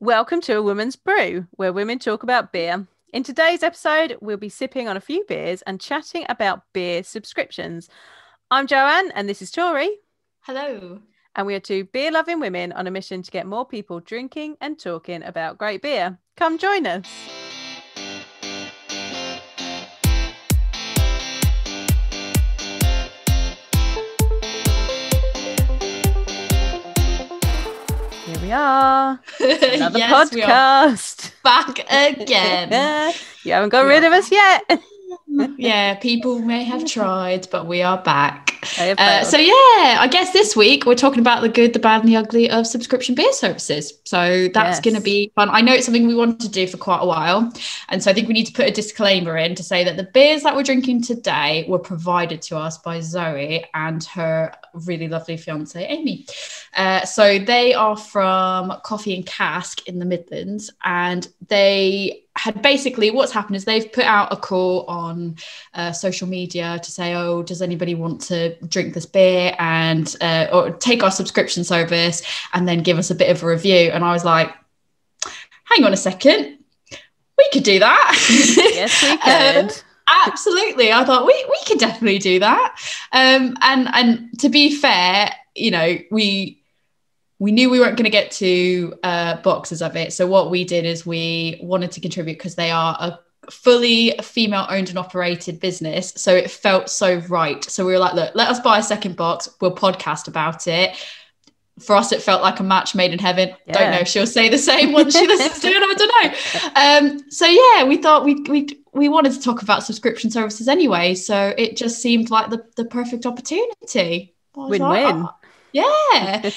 Welcome to A Woman's Brew, where women talk about beer. In today's episode, we'll be sipping on a few beers and chatting about beer subscriptions. I'm Joanne, and this is Tori. Hello. And we are two beer-loving women on a mission to get more people drinking and talking about great beer. Come join us. Here we are. Another Yes, podcast. Back again. You haven't got rid of us yet. Yeah, people may have tried, but we are back. So I guess this week we're talking about the good, the bad, and the ugly of subscription beer services. So that's going to be fun. I know it's something we wanted to do for quite a while. And so I think we need to put a disclaimer in to say that the beers that we're drinking today were provided to us by Zoe and her really lovely fiance, Amy. So they are from Coffee and Cask in the Midlands, and they had basically what's happened is they've put out a call on social media to say, oh, does anybody want to drink this beer and or take our subscription service and then give us a bit of a review? And I was like, hang on a second, we could do that. Yes, we could. Absolutely. I thought we could definitely do that. And to be fair, you know, we knew we weren't going to get to boxes of it. So what we did is we wanted to contribute because they are a fully female owned and operated business. So it felt so right. So we were like, look, let us buy a second box. We'll podcast about it. For us, it felt like a match made in heaven. Yeah. Don't know if she'll say the same once she listens to it. I don't know. So yeah, we thought we wanted to talk about subscription services anyway. So it just seemed like the perfect opportunity. Win-win. Yeah.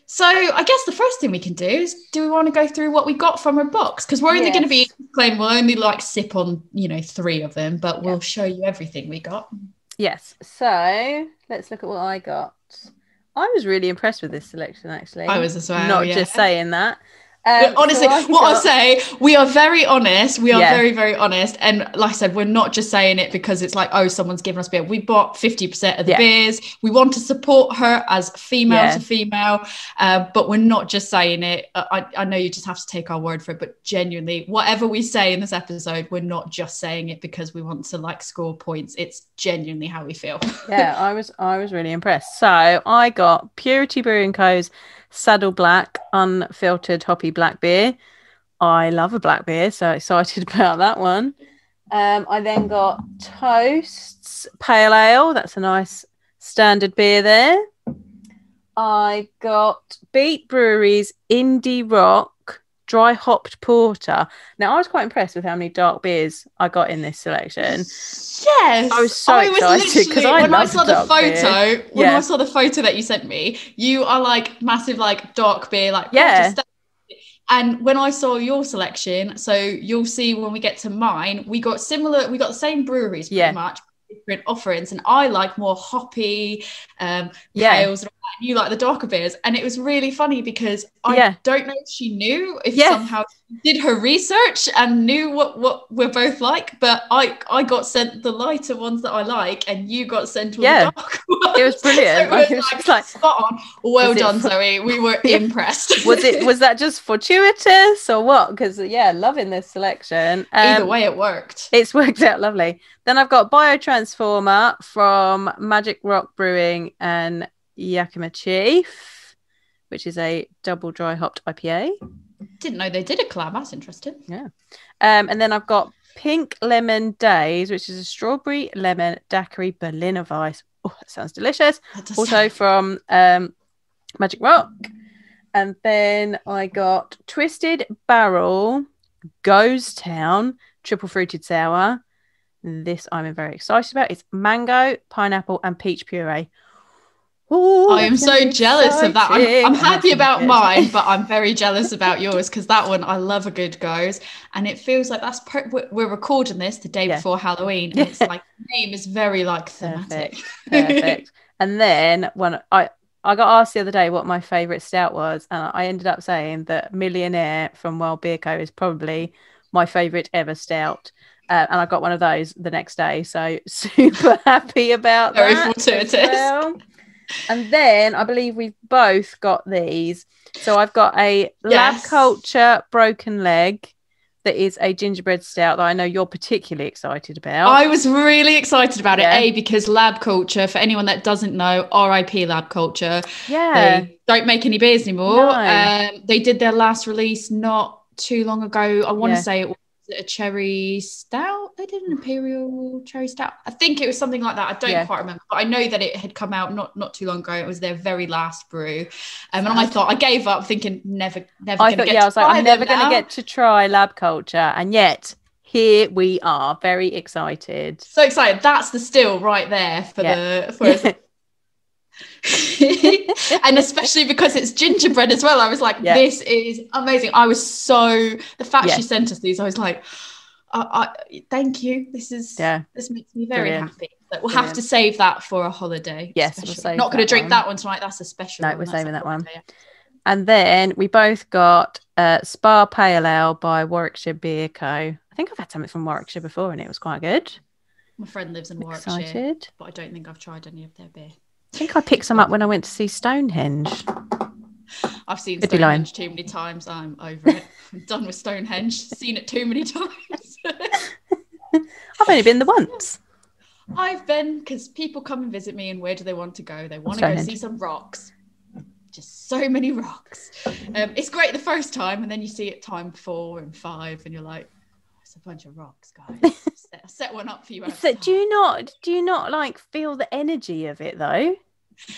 So I guess the first thing we can do is, do we want to go through what we got from our box? Because we're only going to be claiming we'll only like sip on, 3 of them, but we'll show you everything we got. Yes. So let's look at what I got. I was really impressed with this selection, actually. I was as well. Not just saying that. Honestly, I'll say, we are very honest. We are very, very honest. And like I said, we're not just saying it because it's like, oh, someone's given us beer. We bought 50% of the beers. We want to support her as female to female, but we're not just saying it. I know you just have to take our word for it, but genuinely, whatever we say in this episode, we're not just saying it because we want to like score points. It's genuinely how we feel. Yeah, I was really impressed. So I got Purity Brewing Co.'s Saddle Black unfiltered hoppy black beer. I love a black beer, so excited about that one. I then got Toast's Pale Ale. That's a nice standard beer there. I got Beat Brewery's Indie Rock Dry Hopped Porter. Now, I was quite impressed with how many dark beers I got in this selection. Yes, I was so excited because when I saw the photo that you sent me, you are like massive like dark beer, like and when I saw your selection, so you'll see when we get to mine, we got the same breweries pretty much, different offerings, and I like more hoppy pales and you like the darker beers. And it was really funny because I don't know if she knew if somehow she did her research and knew what we're both like, but I got sent the lighter ones that I like and you got sent all the dark ones. It was brilliant. So it was like spot on. Well done, Zoe. We were impressed. Was that just fortuitous or what? Because loving this selection. Either way it worked. It's worked out lovely. Then I've got Biotransformer from Magic Rock Brewing and Yakima Chief, which is a double dry hopped IPA. Didn't know they did a collab. That's interesting. Yeah. And then I've got Pink Lemon Days, which is a strawberry lemon daiquiri Berliner Weiss. Oh, that sounds delicious. Also from Magic Rock. And then I got Twisted Barrel Goes Town Triple Fruited Sour. This I'm very excited about. It's mango, pineapple, and peach puree. Ooh, I am so jealous of that. I'm happy about mine, but I'm very jealous about yours because that one I love a good goes, and it feels like we're recording this the day before Halloween, and it's like the name is very like thematic. Perfect. And then when I got asked the other day what my favourite stout was, and I ended up saying that Millionaire from Wild Beer Co is probably my favourite ever stout. And I got one of those the next day, so super happy about that. Very fortuitous. And then I believe we've both got these. So I've got a Lab Yes. Culture Broken Leg that is a gingerbread stout that I know you're particularly excited about. I was really excited about it, because Lab Culture, for anyone that doesn't know, RIP Lab Culture, they don't make any beers anymore. No. They did their last release not too long ago. I want to say it was a cherry stout. They did an Imperial cherry stout. I think it was something like that. I don't quite remember, but I know that it had come out not too long ago. It was their very last brew. And I thought, I gave up thinking never going to get to try. I'm never going to get to try Lab Culture. And yet here we are, very excited. So excited. That's the still right there for and especially because it's gingerbread as well. I was like, this is amazing. I was the fact she sent us these, I was like, thank you. This makes me very happy. But we'll have to save that for a holiday. Yes, we'll save not going to drink that one tonight. That's a special one. No, we're saving that one. And then we both got Spa Pale Ale by Warwickshire Beer Co. I think I've had something from Warwickshire before and it was quite good. My friend lives in Warwickshire, but I don't think I've tried any of their beer. I think I picked some up when I went to see Stonehenge. I've seen Stonehenge too many times. I'm over it. I'm done with Stonehenge. Seen it too many times. I've only been there once. I've been, because people come and visit me, and where do they want to go? They want to go see some rocks. Just so many rocks. It's great the first time, and then you see it time 4 and 5, and you're like, it's a bunch of rocks, guys. I'll set one up for you. So do you not like feel the energy of it though?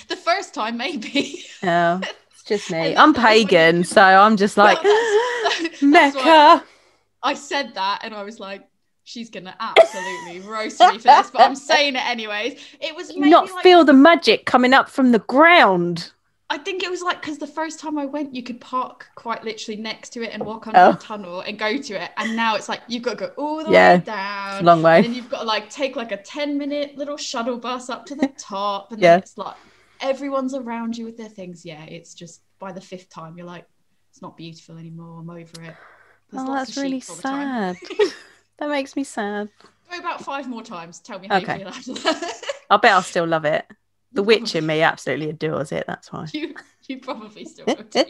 The first time, maybe. Oh, it's just me. I'm pagan, so I'm just like Mecca. I said that, and I was like, she's gonna absolutely roast me for this, but I'm saying it anyways. It was maybe not feel the magic coming up from the ground. I think it was like, because the first time I went, you could park quite literally next to it and walk under the tunnel and go to it. And now it's like, you've got to go all the way down. It's a long way. And then you've got to like take like a 10-minute little shuttle bus up to the top. And then it's like, everyone's around you with their things. Yeah, it's just by the 5th time, you're like, it's not beautiful anymore. I'm over it. There's that's really sad. That makes me sad. Go about 5 more times. Tell me how you feel after that. I bet I'll still love it. The witch in me absolutely adores it. That's why. You probably still will do.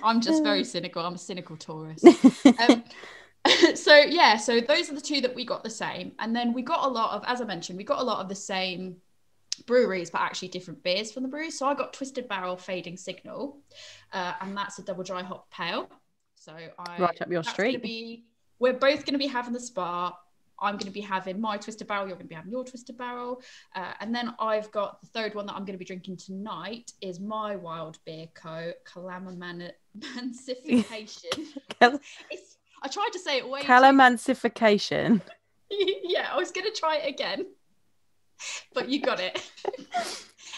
I'm just very cynical. I'm a cynical Taurus. So those are the 2 that we got the same. And then we got a lot of, as I mentioned, we got a lot of the same breweries, but actually different beers from the breweries. So I got Twisted Barrel Fading Signal, and that's a double dry hop pale. So right up your street. We're both going to be having the Spa. I'm going to be having my Twisted Barrel. You're going to be having your Twisted Barrel. And then I've got the third one that I'm going to be drinking tonight is my Wild Beer Co. Calamancification. I tried to say it way Calamancification. Yeah, I was going to try it again. But you got it.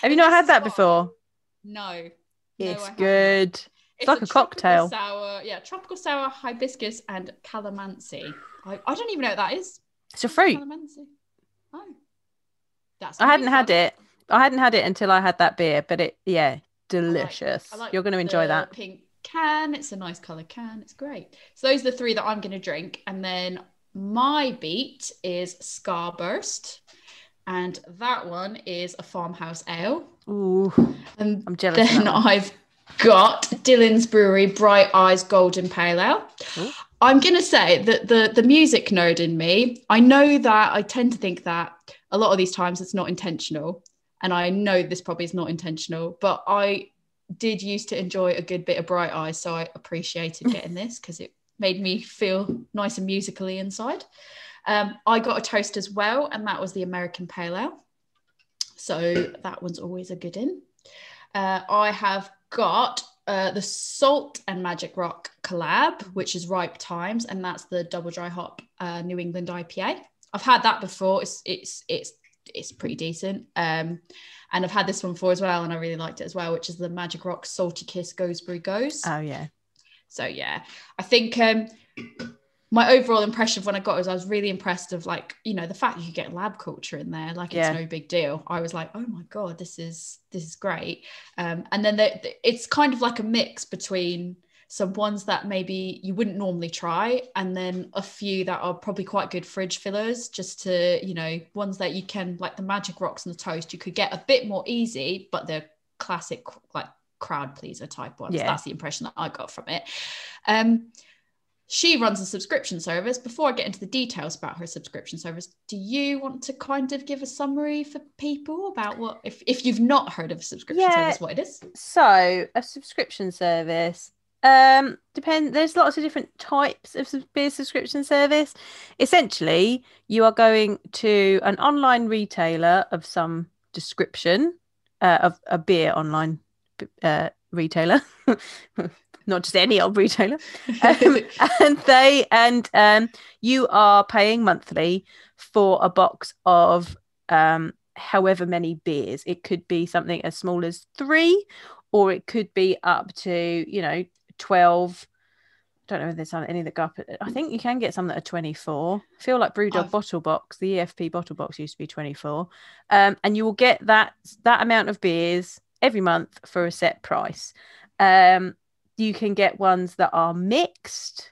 Have you not had that before? No. It's good. It's like a cocktail. Tropical sour, hibiscus, and calamansi. I don't even know what that is. It's a fruit. Calamansi. Oh, I hadn't had it. I hadn't had it until I had that beer, but delicious. I like You're going to enjoy that. Pink can. It's a nice colour can. It's great. So those are the 3 that I'm going to drink, and then my beat is Scarburst, and that one is a farmhouse ale. Ooh, and I'm jealous. Then I've got Dylan's Brewery Bright Eyes Golden Pale Ale. Ooh. I'm going to say that the music nerd in me, I know that I tend to think that a lot of these times it's not intentional. And I know this probably is not intentional, but I did used to enjoy a good bit of Bright Eyes. So I appreciated getting this because it made me feel nice and musically inside. I got a toast as well, and that was the American Pale Ale. So that one's always a good in. I have got the Salt and Magic Rock collab, which is Ripe Times, and that's the double dry hop New England IPA. I've had that before. It's pretty decent. And I've had this one before as well, and I really liked it as well, which is the Magic Rock Salty Kiss Gooseberry Goes. Oh yeah. So yeah, I think my overall impression of when I got it was I was really impressed of like, you know, the fact you could get Lab Culture in there, like it's no big deal. I was like, oh my God, this is great. And then it's kind of like a mix between some ones that maybe you wouldn't normally try, and then a few that are probably quite good fridge fillers, just to, you know, ones that you can, like the Magic Rocks and the Toast, you could get a bit more easy, but they're classic, like crowd pleaser type ones. That's the impression that I got from it. She runs a subscription service. Before I get into the details about her subscription service, do you want to kind of give a summary for people about what, if you've not heard of a subscription service, what it is? So a subscription service, there's lots of different types of beer subscription service. Essentially, you are going to an online retailer of some description, of a beer online retailer. Not just any old retailer, and you are paying monthly for a box of however many beers. It could be something as small as 3, or it could be up to, you know, 12. I don't know if there's any that go up. I think you can get some that are 24. I feel like Brewdog bottle box, the EFP bottle box used to be 24, and you will get that amount of beers every month for a set price. You can get ones that are mixed.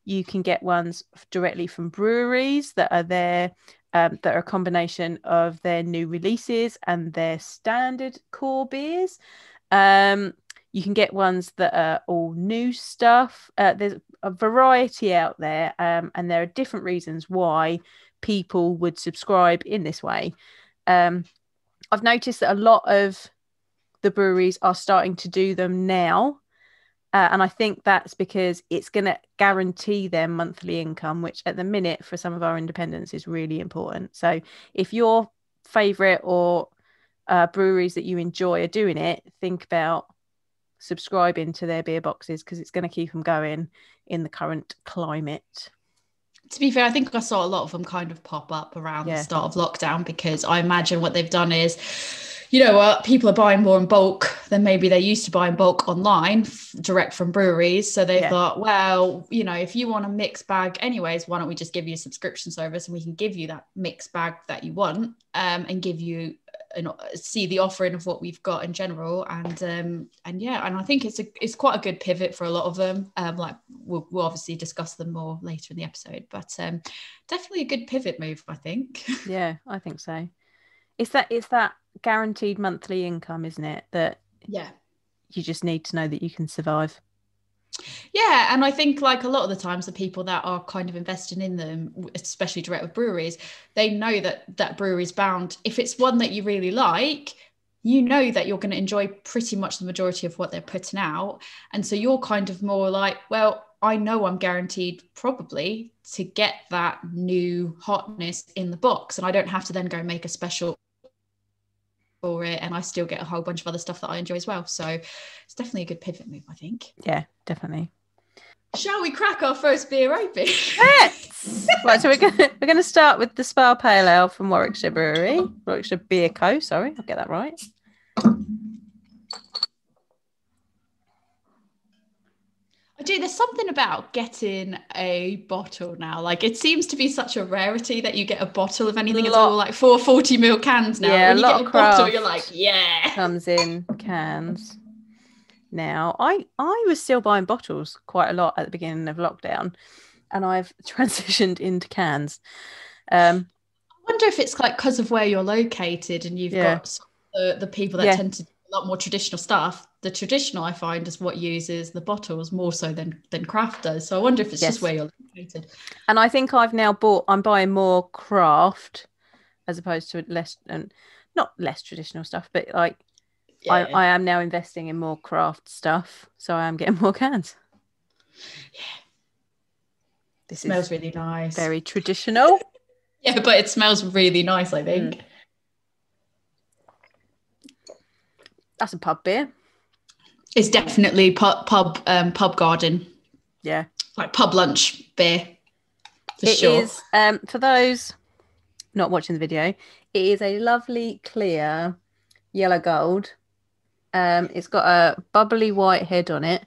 You can get ones directly from breweries that are there, that are a combination of their new releases and their standard core beers. You can get ones that are all new stuff. There's a variety out there, and there are different reasons why people would subscribe in this way. I've noticed that a lot of the breweries are starting to do them now. And I think that's because it's going to guarantee them monthly income, which at the minute for some of our independents is really important. So if your favourite or breweries that you enjoy are doing it, think about subscribing to their beer boxes, because it's going to keep them going in the current climate. To be fair, I think I saw a lot of them kind of pop up around the start of lockdown, because I imagine what they've done is, you know what, people are buying more in bulk than maybe they used to buy in bulk online, direct from breweries. So they thought, well, you know, if you want a mixed bag anyways, why don't we just give you a subscription service and we can give you that mixed bag that you want, and give you see the offering of what we've got in general. And I think it's quite a good pivot for a lot of them. Like we'll obviously discuss them more later in the episode, but definitely a good pivot move, I think. Yeah, I think so. It's that guaranteed monthly income, isn't it? That you just need to know that you can survive. Yeah, and I think like a lot of the times the people that are kind of investing in them, especially direct with breweries, they know that brewery's bound. If it's one that you really like, you know that you're going to enjoy pretty much the majority of what they're putting out. And so you're kind of more like, well, I know I'm guaranteed probably to get that new hotness in the box, and I don't have to then go make a special for it, and I still get a whole bunch of other stuff that I enjoy as well. So it's definitely a good pivot move, I think. Yeah, definitely. Shall we crack our first beer open? Yes. Right, so we're gonna start with the Spa Pale Ale from Warwickshire Beer Co. Sorry, I'll get that right. There's something about getting a bottle now. Like, it seems to be such a rarity that you get a bottle of anything. It's all like 440ml cans now. Yeah, when you get a bottle, you're like, yeah. Comes in cans. Now, I was still buying bottles quite a lot at the beginning of lockdown, and I've transitioned into cans. I wonder if it's like because of where you're located, and you've got the people that tend to do a lot more traditional stuff. The traditional, I find, is what uses the bottles more so than craft does. So I wonder if it's just where you're located. And I think I'm buying more craft as opposed to less, and not less traditional stuff, but like I am now investing in more craft stuff. So I am getting more cans. Yeah. This smells really nice. Very traditional. Yeah, but it smells really nice, I think. That's a pub beer. It's definitely pub garden. Yeah. Like pub lunch beer. It is, for those not watching the video, it is a lovely, clear yellow gold. It's got a bubbly white head on it.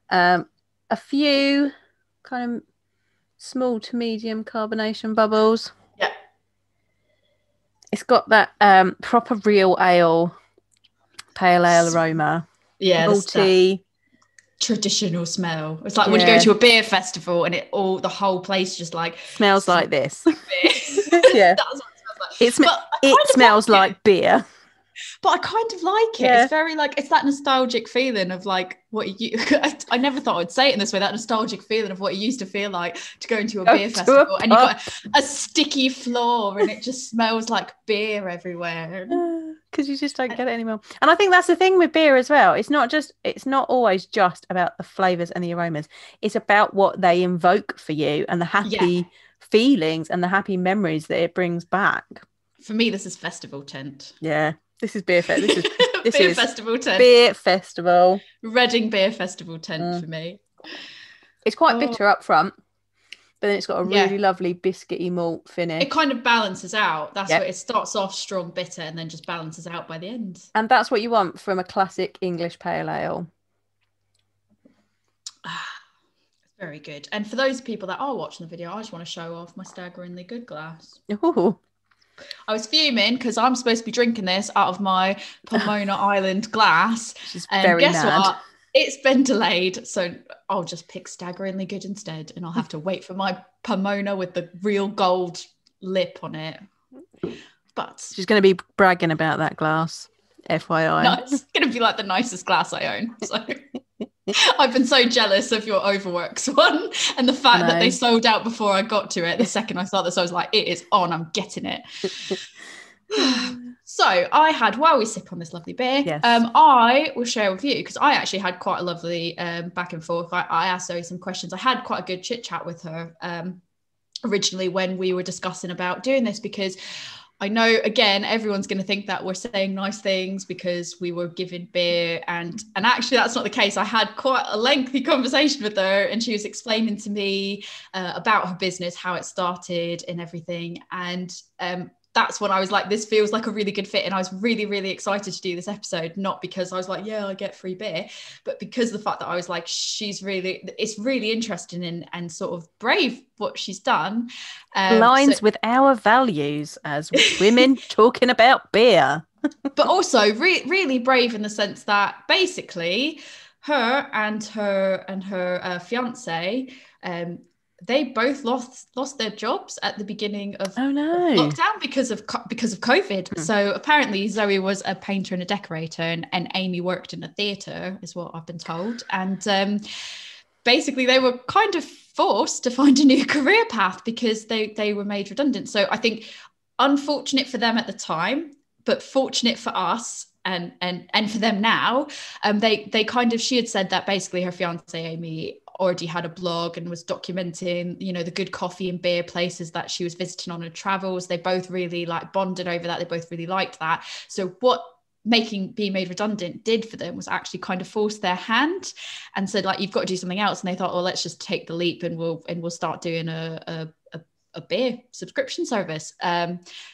A few kind of small to medium carbonation bubbles. Yeah. It's got that proper real ale, pale ale aroma. Yeah, malty. traditional smell. It's like when you go to a beer festival and the whole place just like smells like this. Beer. Yeah, that's what it smells like. It smells like beer. But I kind of like it. Yeah. It's very like, it's that nostalgic feeling of like what you, I never thought I'd say it in this way, that nostalgic feeling of what it used to feel like to go into a beer festival and you've got a sticky floor and it just smells like beer everywhere. Because you just don't get it anymore. And I think that's the thing with beer as well. It's not always just about the flavours and the aromas. It's about what they invoke for you and the happy feelings and the happy memories that it brings back. For me, this is festival tent. Yeah. This is beer fest. This beer is festival tent. Beer festival. Reading beer festival tent for me. It's quite bitter up front, but then it's got a really lovely biscuity malt finish. It kind of balances out. That's what it starts off strong bitter and then just balances out by the end. And that's what you want from a classic English pale ale. Very good. And for those people that are watching the video, I just want to show off my staggeringly good glass. Ooh. I was fuming because I'm supposed to be drinking this out of my Pomona Island glass. And guess what? It's been delayed. So I'll just pick staggeringly good instead. And I'll have to wait for my Pomona with the real gold lip on it. But she's going to be bragging about that glass, FYI. No, it's going to be like the nicest glass I own. So I've been so jealous of your Overworks one and the fact that they sold out before I got to it. The second I saw this, I was like, it is on, I'm getting it. So I had, while we sip on this lovely beer, I will share with you, because I actually had quite a lovely back and forth. I asked Zoe some questions. I had quite a good chit chat with her originally when we were discussing about doing this, because I know, again, everyone's going to think that we're saying nice things because we were giving beer, and actually that's not the case. I had quite a lengthy conversation with her and she was explaining to me about her business, how it started and everything. And that's when I was like, this feels like a really good fit. And I was really, really excited to do this episode, not because I was like, yeah, I get free beer, but because of the fact that I was like, it's really interesting and sort of brave what she's done. Aligns with our values as women talking about beer. But also really brave in the sense that basically her and her fiance, they both lost their jobs at the beginning of lockdown because of COVID. So apparently Zoe was a painter and a decorator, and Amy worked in a theatre, is what I've been told. And basically they were kind of forced to find a new career path because they were made redundant. So I think unfortunate for them at the time, but fortunate for us and for them now. She had said that basically her fiance Amy already had a blog and was documenting, the good coffee and beer places that she was visiting on her travels. They both really bonded over that. They both really liked that. So what being made redundant did for them was actually kind of force their hand and said, you've got to do something else. And they thought, well, let's just take the leap and we'll start doing a beer subscription service.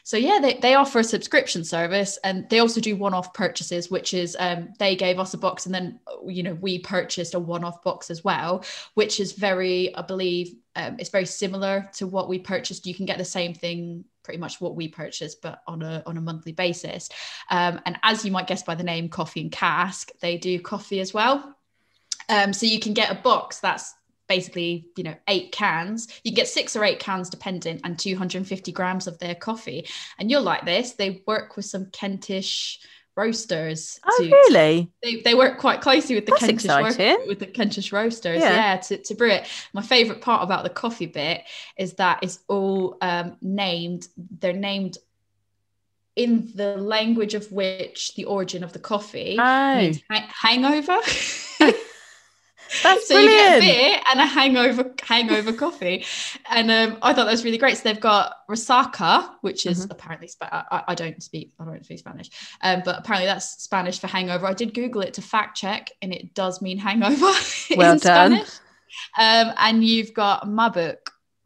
So they offer a subscription service, and they also do one-off purchases, which is they gave us a box, and then we purchased a one-off box as well, which is very, I believe, it's very similar to what we purchased. You can get the same thing, pretty much what we purchased, but on a monthly basis. And as you might guess by the name Coffee and Cask, they do coffee as well. So you can get a box that's basically 8 cans. You can get 6 or 8 cans depending, and 250 grams of their coffee. And you'll like this, they work with some Kentish roasters. Really? They work quite closely with the Kentish roasters to brew it. My favorite part about the coffee bit is that it's all named in the language of which the origin of the coffee means hangover. That's so brilliant. You get a beer and a hangover coffee. And I thought that was really great. So they've got resaca, which is apparently I don't speak Spanish, but apparently that's Spanish for hangover. I did Google it to fact check, and it does mean hangover well in done. Spanish. And you've got mabuk.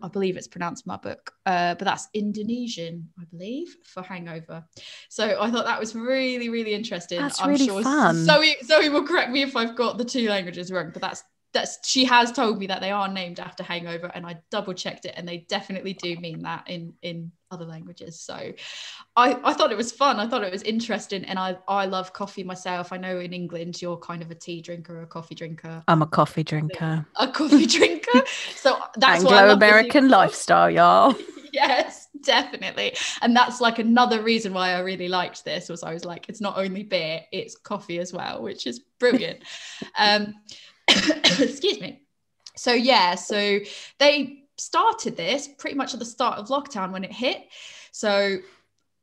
I believe it's pronounced mabuk, but that's Indonesian, I believe, for hangover. So I thought that was really, really interesting. That's really fun. Zoe will correct me if I've got the 2 languages wrong, but she has told me that they are named after hangover, and I double checked it, and they definitely do mean that in other languages. So I thought it was fun. I thought it was interesting, and I love coffee myself. I know in England you're kind of a tea drinker or a coffee drinker. I'm a coffee drinker. A coffee drinker. So that's why Anglo-American lifestyle, y'all. Yes, definitely. And that's like another reason why I really liked this, was I was like, it's not only beer, it's coffee as well, which is brilliant. Excuse me. So they started this pretty much at the start of lockdown when it hit. So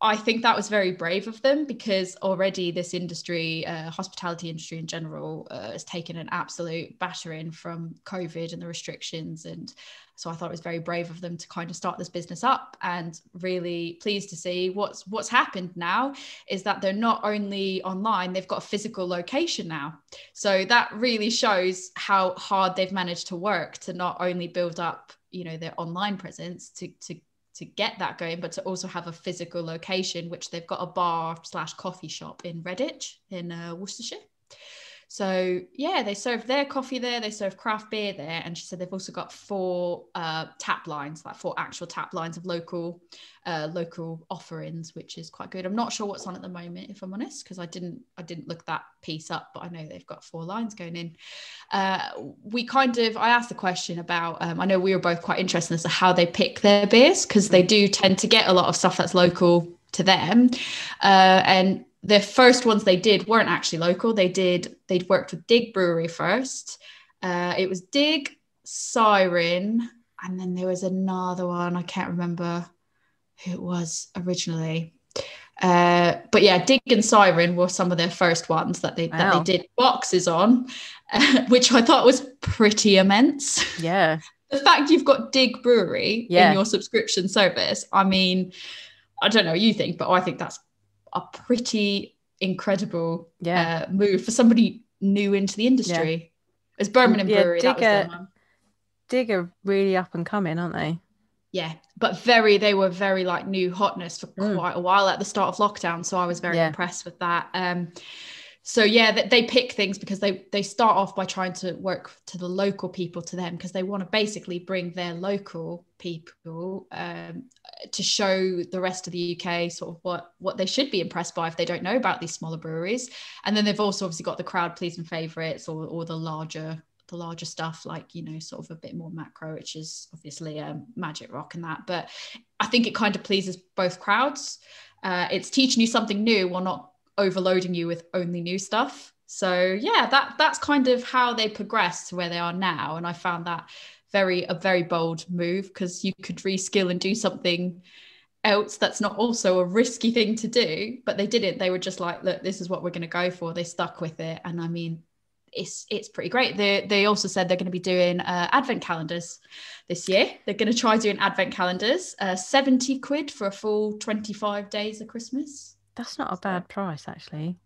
I think that was very brave of them, because already this industry, hospitality industry in general, has taken an absolute battering from COVID and the restrictions. And so I thought it was very brave of them to kind of start this business up, and really pleased to see what's happened now is that they're not only online, they've got a physical location now. So that really shows how hard they've managed to work to not only build up, their online presence to get that going, but to also have a physical location, which they've got a bar/coffee shop in Redditch in Worcestershire. So yeah, they serve their coffee there, they serve craft beer there, and she said they've also got 4 tap lines, like 4 actual tap lines of local offerings, which is quite good. I'm not sure what's on at the moment, if I'm honest, because I didn't look that piece up, but I know they've got 4 lines going in. I asked the question about, I know we were both quite interested as to how they pick their beers, because they do tend to get a lot of stuff that's local to them, and the first ones they did weren't actually local. They'd worked with Dig Brewery first. It was Dig, Siren, and then there was another one. I can't remember who it was originally. But yeah, Dig and Siren were some of their first ones that they did boxes on, which I thought was pretty immense. Yeah. The fact you've got Dig Brewery in your subscription service, I mean, I don't know what you think, but I think that's a pretty incredible move for somebody new into the industry. It's Birmingham Brewery. Dig are really up and coming, aren't they? Yeah, but they were very like new hotness for quite a while at the start of lockdown. So I was very impressed with that. So yeah, they pick things because they start off by trying to work to the local people to them, because they want to basically bring their local people to show the rest of the UK sort of what they should be impressed by if they don't know about these smaller breweries. And then they've also obviously got the crowd pleasing favourites or the larger stuff, like, sort of a bit more macro, which is obviously Magic Rock and that. But I think it kind of pleases both crowds. It's teaching you something new while not overloading you with only new stuff. So yeah, that's kind of how they progressed to where they are now. And I found that a very bold move, because you could reskill and do something else that's not also a risky thing to do, but they didn't. They were just like, look, this is what we're going to go for. They stuck with it, and I mean, it's pretty great. They also said they're going to be doing advent calendars this year. They're going to try doing advent calendars, 70 quid for a full 25 days of Christmas. That's not a bad price, actually.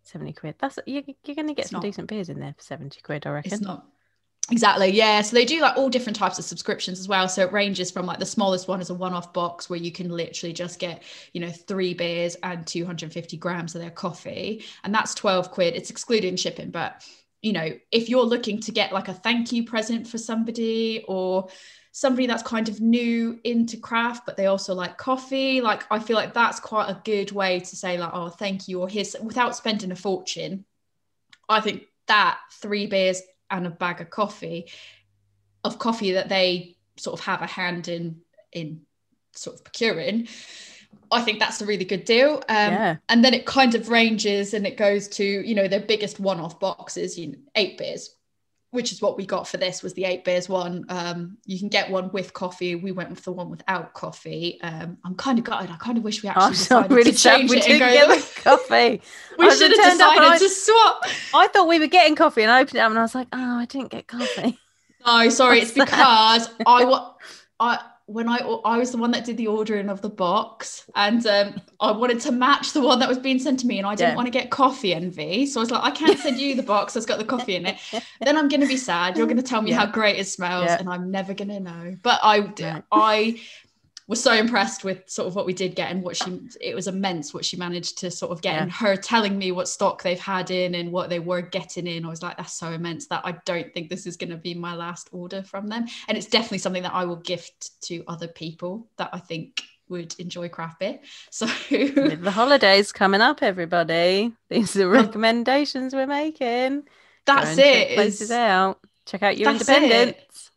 70 quid. That's you're going to get some decent beers in there for 70 quid, I reckon. It's not. Exactly, yeah. So they do like all different types of subscriptions as well. So it ranges from like the smallest one is a one-off box where you can literally just get, 3 beers and 250 grams of their coffee. And that's 12 quid. It's excluding shipping. But, if you're looking to get like a thank you present for somebody, or somebody that's kind of new into craft, but they also like coffee, like I feel like that's quite a good way to say like, oh, thank you, or here's, without spending a fortune. I think that 3 beers and a bag of coffee that they sort of have a hand in sort of procuring, I think that's a really good deal. And then it kind of ranges and it goes to, their biggest one-off boxes, 8 beers, which is what we got for this, was the 8 beers one. You can get one with coffee. We went with the one without coffee. I'm kind of gutted. I kind of wish we actually decided to change it and go with coffee. We should have decided to swap. I thought we were getting coffee, and I opened it up and I was like, oh, I didn't get coffee. No, sorry. It's because I was the one that did the ordering of the box, and I wanted to match the one that was being sent to me, and I didn't want to get coffee envy. So I was like, I can't send you the box that's got the coffee in it. Then I'm going to be sad. You're going to tell me how great it smells, and I'm never going to know. But was so impressed with sort of what we did get and it was immense what she managed to sort of get, and her telling me what stock they've had in and what they were getting in. I was like, that's so immense that I don't think this is going to be my last order from them. And it's definitely something that I will gift to other people that I think would enjoy craft beer. So with the holidays coming up, everybody, these are recommendations we're making. That's it. Places out. Check out your independents.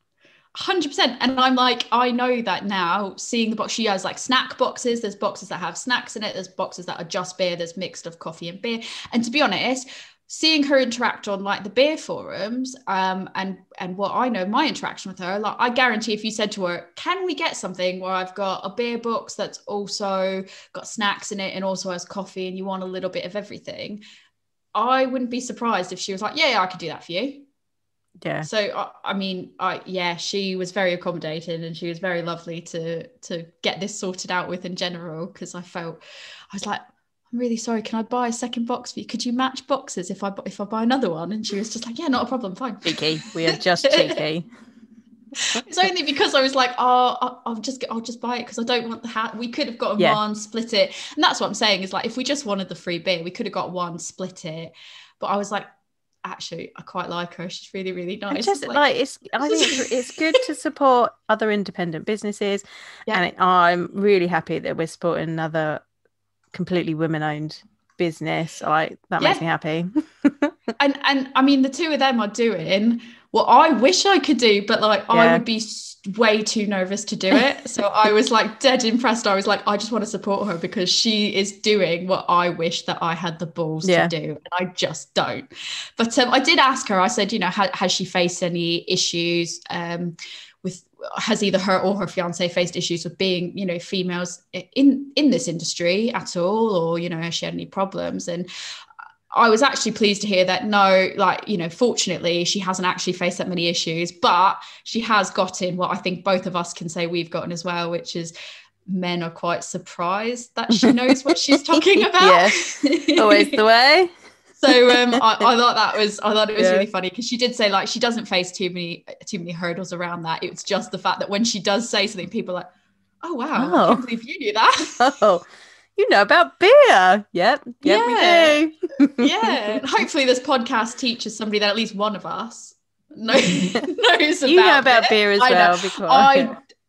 100%. And I'm like, I know that now, seeing the box, she has like snack boxes. There's boxes that have snacks in it. There's boxes that are just beer. There's mixed of coffee and beer. And to be honest, seeing her interact on like the beer forums, and what I know, my interaction with her, like I guarantee if you said to her, can we get something where I've got a beer box that's also got snacks in it and also has coffee and you want a little bit of everything, I wouldn't be surprised if she was like, yeah, I could do that for you. Yeah. So she was very accommodating, and she was very lovely to get this sorted out with in general, because I was like, I'm really sorry, can I buy a second box for you? Could you match boxes if I buy another one? And she was just like, yeah, not a problem, fine. Cheeky. We are just cheeky. It's only because I was like, I'll just buy it because I don't want the hat. We could have gotten one, split it, and that's what I'm saying is like, if we just wanted the free beer, we could have got one, split it. But I was like, actually, I quite like her. She's really, really nice. I think it's good to support other independent businesses, and I'm really happy that we're supporting another completely women-owned business. Like that makes me happy. and I mean, the two of them are doing what I wish I could do, but like I would be way too nervous to do it. So I was like dead impressed. I was like, I just want to support her because she is doing what I wish that I had the balls to do, and I just don't. But I did ask her, I said, you know, has she faced any issues has either her or her fiance faced issues with being, you know, females in this industry at all, or, you know, has she had any problems? And I was actually pleased to hear that no, like, you know, fortunately she hasn't actually faced that many issues, but she has gotten what I think both of us can say we've gotten as well, which is men are quite surprised that she knows what she's talking about. Always the way. So I thought it was really funny, because she did say like she doesn't face too many hurdles around that. It's just the fact that when she does say something, people are like, oh wow, I can't believe you knew that. Oh, you know about beer. Yep, we do. Yeah. Hopefully this podcast teaches somebody that at least one of us knows about you know about beer as well, because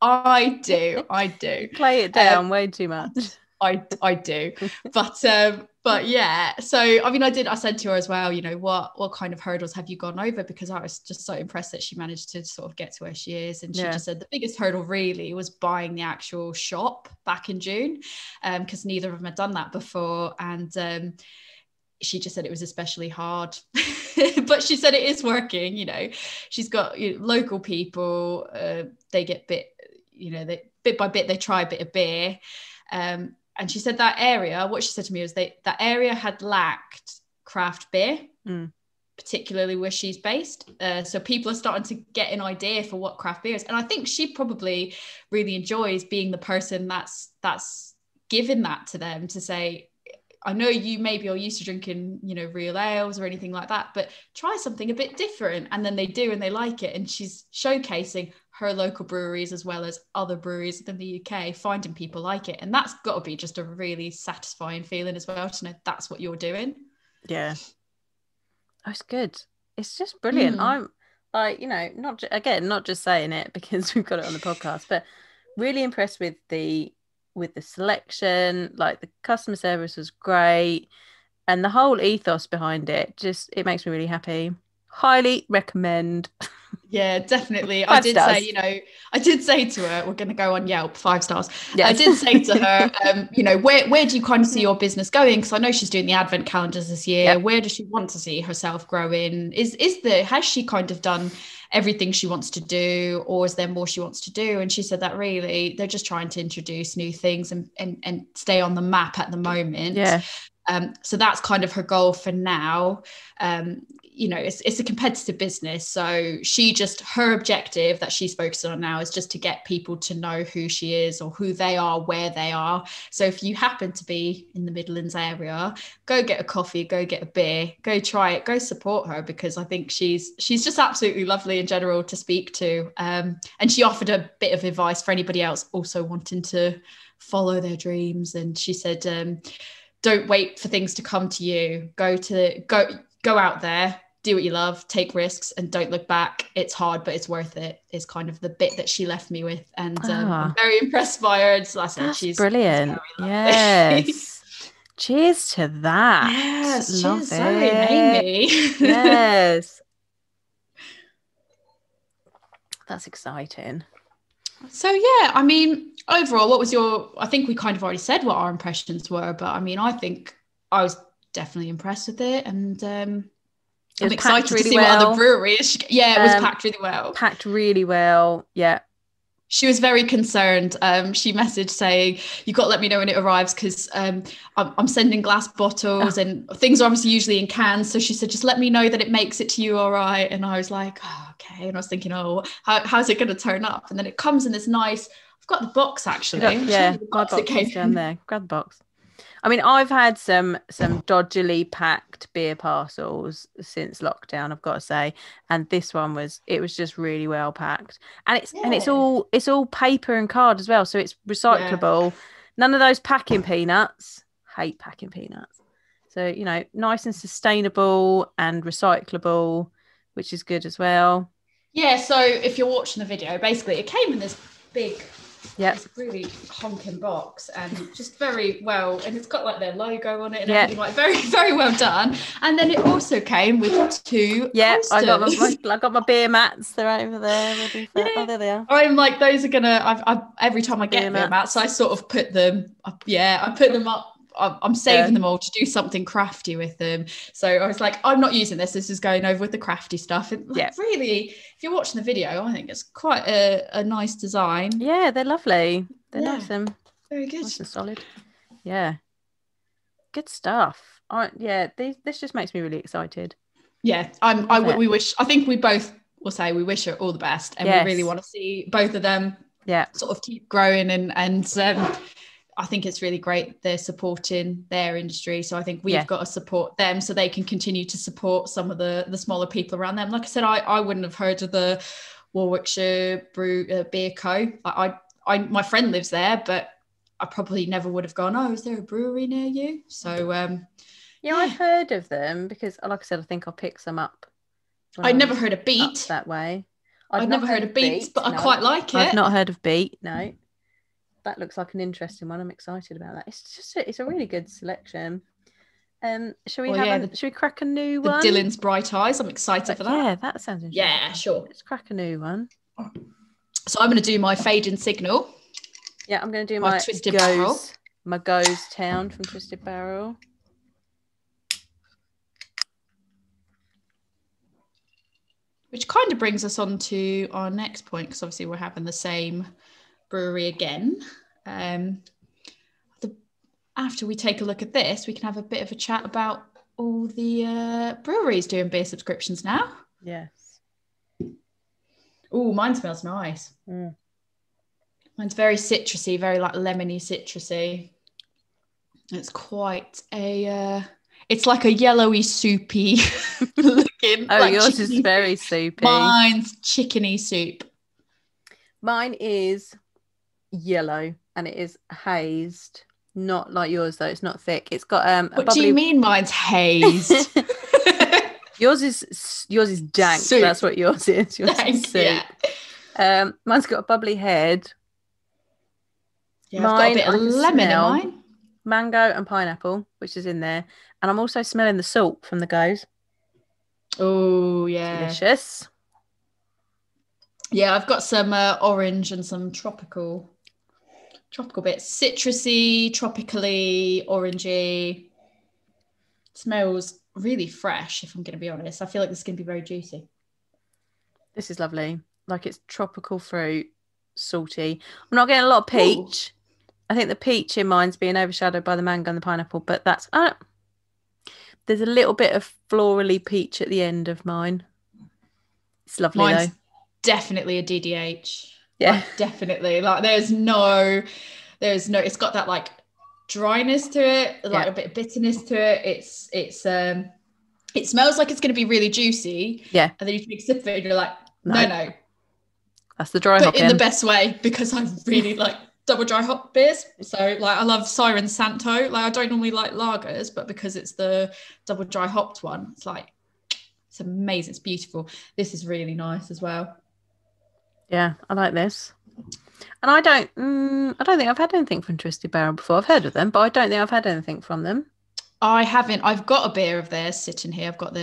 I do. Play it down way too much. I do. But yeah, so I mean, I said to her as well, you know, what kind of hurdles have you gone over? Because I was just so impressed that she managed to sort of get to where she is. And she just said the biggest hurdle really was buying the actual shop back in June, because neither of them had done that before. And she just said it was especially hard. But she said it is working, you know. She's got local people, they get bit by bit, they try a bit of beer. And she said that area, what she said to me was that area had lacked craft beer, particularly where she's based. So people are starting to get an idea for what craft beer is. And I think she probably really enjoys being the person that's given that to them, to say, I know you maybe are used to drinking, you know, real ales or anything like that, but try something a bit different. And then they do, and they like it. And she's showcasing her local breweries as well as other breweries in the UK, finding people like it. And that's got to be just a really satisfying feeling as well, to know that's what you're doing. Yeah. Oh, it's good. It's just brilliant. I'm like, you know, not just saying it because we've got it on the podcast, but really impressed with the selection. Like the customer service was great, and the whole ethos behind it, it makes me really happy. Highly recommend. Yeah, definitely. I did say to her, we're going to go on Yelp, 5 stars. Yes. I did say to her, you know, where do you kind of see your business going? Because I know she's doing the advent calendars this year. Yep. Where does she want to see herself growing? Has she kind of done everything she wants to do, or is there more she wants to do? And she said that really they're just trying to introduce new things and stay on the map at the moment. So that's kind of her goal for now. you know, it's a competitive business. So her objective that she's focusing on now is just to get people to know who she is or who they are, where they are. So if you happen to be in the Midlands area, go get a coffee, go get a beer, go try it, go support her, because I think she's just absolutely lovely in general to speak to. And she offered a bit of advice for anybody else also wanting to follow their dreams. And she said, don't wait for things to come to you. Go out there, do what you love, take risks, and don't look back. It's hard, but it's worth it, is kind of the bit that she left me with. And I'm very impressed by her. And like I said, she's brilliant. Yes. Cheers to that. Yes. Love cheers, Zoe and Amy. Yes. That's exciting. So yeah, I mean, overall, what was I think we kind of already said what our impressions were, but I mean, I think I was definitely impressed with it, and I'm excited to see what other breweries. Yeah, it was packed really well. Packed really well. Yeah. She was very concerned. She messaged saying, "You've got to let me know when it arrives, because I'm sending glass bottles and things are obviously usually in cans." So she said, "Just let me know that it makes it to you all right." And I was like, "Oh, okay." And I was thinking, "Oh, how's it going to turn up?" And then it comes in this nice. I've got the box actually. Yeah, my box is down there. Grab the box. I mean, I've had some dodgily packed beer parcels since lockdown, I've got to say, and this one was just really well packed, and it's all paper and card as well, so it's recyclable. Yeah. None of those packing peanuts. Hate packing peanuts. So, you know, nice and sustainable and recyclable, which is good as well. Yeah. So if you're watching the video, basically it came in this big. Yeah, it's a really honking box, and just very well, and it's got like their logo on it and everything, like very, very well done. And then it also came with 2 posters. I got my beer mats. They're over there. Ready for, oh, there they are. I'm like, those are gonna. Every time I get beer mats, I sort of put them up. Yeah, I put them up. I'm saving them all to do something crafty with them. So I was like, I'm not using this. This is going over with the crafty stuff. And really, if you're watching the video, I think it's quite a nice design. Yeah, they're lovely. They're nice and very good. Nice and solid. Yeah. Good stuff. This just makes me really excited. Yeah, I think we both will say we wish her all the best, and we really want to see both of them sort of keep growing and I think it's really great they're supporting their industry. So I think we've got to support them so they can continue to support some of the smaller people around them. Like I said, I wouldn't have heard of the Warwickshire Beer Co. My friend lives there, but I probably never would have gone, oh, is there a brewery near you? So I've heard of them because, like I said, I think I'll pick some up. I'd never heard of Beat that way. I'd never heard of Beat, but I quite like it. I've not heard of Beat, no. That looks like an interesting one. I'm excited about that. It's a really good selection. Shall we crack a new one? Dylan's Bright Eyes. I'm excited for that. Yeah, that sounds interesting. Yeah, sure. Let's crack a new one. So I'm going to do my Fading Signal. Yeah, I'm going to do my Twisted Barrel. My Ghost Town from Twisted Barrel. Which kind of brings us on to our next point, because obviously we're having the same brewery again. After we take a look at this, we can have a bit of a chat about all the breweries doing beer subscriptions now. Yes. Oh, mine smells nice. Mine's very citrusy, very like lemony citrusy. It's quite it's like a yellowy soupy looking. Oh, like yours is very soupy. Mine's chickeny soup. Mine is yellow and it is hazed, not like yours though. It's not thick. It's got what do you mean mine's hazed? yours is dank. Soup. That's what yours is. Yours dank, is soup. Yeah. Mine's got a bubbly head. Yeah, mine, I've got a bit of lemon in mine. Mango and pineapple, which is in there, and I'm also smelling the salt from the Goes. Oh yeah, delicious. Yeah, I've got some orange and some tropical bits. Citrusy, tropically, orangey. Smells really fresh, if I'm going to be honest. I feel like this is going to be very juicy. This is lovely. Like it's tropical fruit, salty. I'm not getting a lot of peach. Ooh. I think the peach in mine's being overshadowed by the mango and the pineapple, but that's There's a little bit of florally peach at the end of mine. It's lovely. Mine's though. Definitely a DDH. Yeah, like, definitely. Like there's no. It's got that like dryness to it, like a bit of bitterness to it. It smells like it's going to be really juicy. Yeah, and then you take a sip of it, and you're like, no. That's the dry hop in the best way, because I really like double dry hop beers. So like I love Siren Santo. Like I don't normally like lagers, but because it's the double dry hopped one, it's amazing. It's beautiful. This is really nice as well. Yeah, I like this. And I don't think I've had anything from Twisted Barrel before. I've heard of them, but I don't think I've had anything from them. I haven't. I've got a beer of theirs sitting here. I've got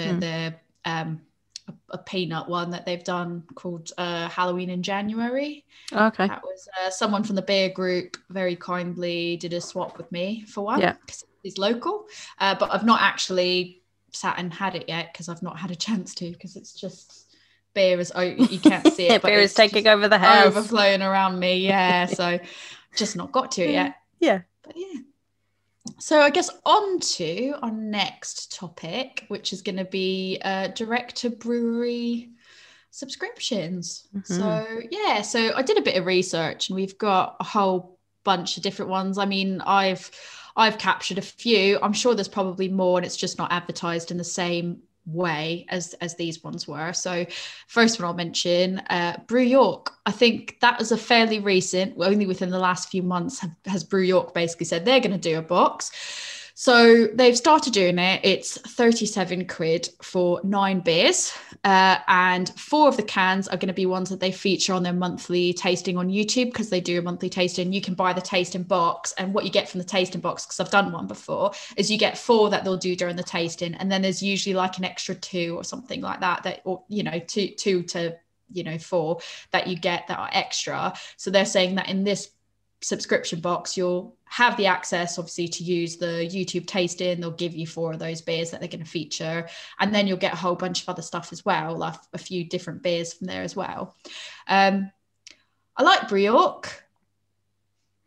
a peanut one that they've done called Halloween in January. Okay. That was someone from the beer group very kindly did a swap with me for one. Yeah. Because it's local. But I've not actually sat and had it yet because I've not had a chance to, because it's just beer is you can't see it. But beer is taking over the house. Overflowing around me. Yeah. So just not got to it yet. Yeah. But yeah. So I guess on to our next topic, which is going to be direct to brewery subscriptions. Mm-hmm. So I did a bit of research, and we've got a whole bunch of different ones. I mean, I've captured a few. I'm sure there's probably more, and it's just not advertised in the same way as these ones were. So first one I'll mention, Brew York. I think that was a fairly recent, only within the last few months has Brew York basically said they're going to do a box. So they've started doing it. It's 37 quid for 9 beers, and 4 of the cans are going to be ones that they feature on their monthly tasting on YouTube, because they do a monthly tasting. You can buy the tasting box, and what you get from the tasting box, because I've done one before, is you get 4 that they'll do during the tasting, and then there's usually like an extra 2 or something like that, or two to 4 that you get that are extra. So they're saying that in this subscription box you'll have the access obviously to use the YouTube tasting. They'll give you 4 of those beers that they're going to feature, and then you'll get a whole bunch of other stuff as well, like a few different beers from there as well. I like Brew York.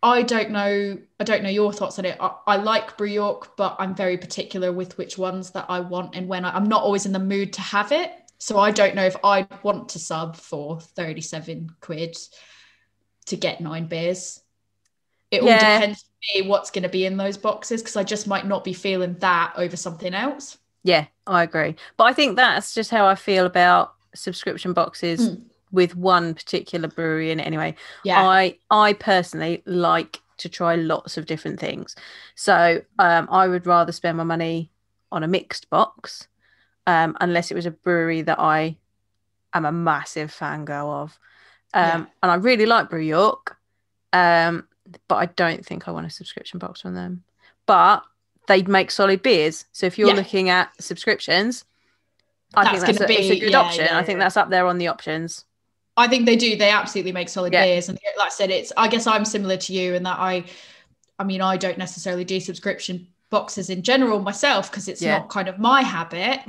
I don't know your thoughts on it. I like Brew York, but I'm very particular with which ones that I want and when. I'm not always in the mood to have it, so I don't know if I'd want to sub for 37 quid to get 9 beers. It all depends for me what's going to be in those boxes, because I just might not be feeling that over something else. Yeah, I agree. But I think that's just how I feel about subscription boxes with one particular brewery in it anyway. Yeah. I personally like to try lots of different things. So I would rather spend my money on a mixed box, unless it was a brewery that I am a massive fangirl of. And I really like Brew York. But I don't think I want a subscription box from them. But they make solid beers. So if you're looking at subscriptions, I think it's a good option. I think that's up there on the options. I think they do. They absolutely make solid beers. And like I said, I guess I'm similar to you in that I don't necessarily do subscription boxes in general myself, because it's not kind of my habit.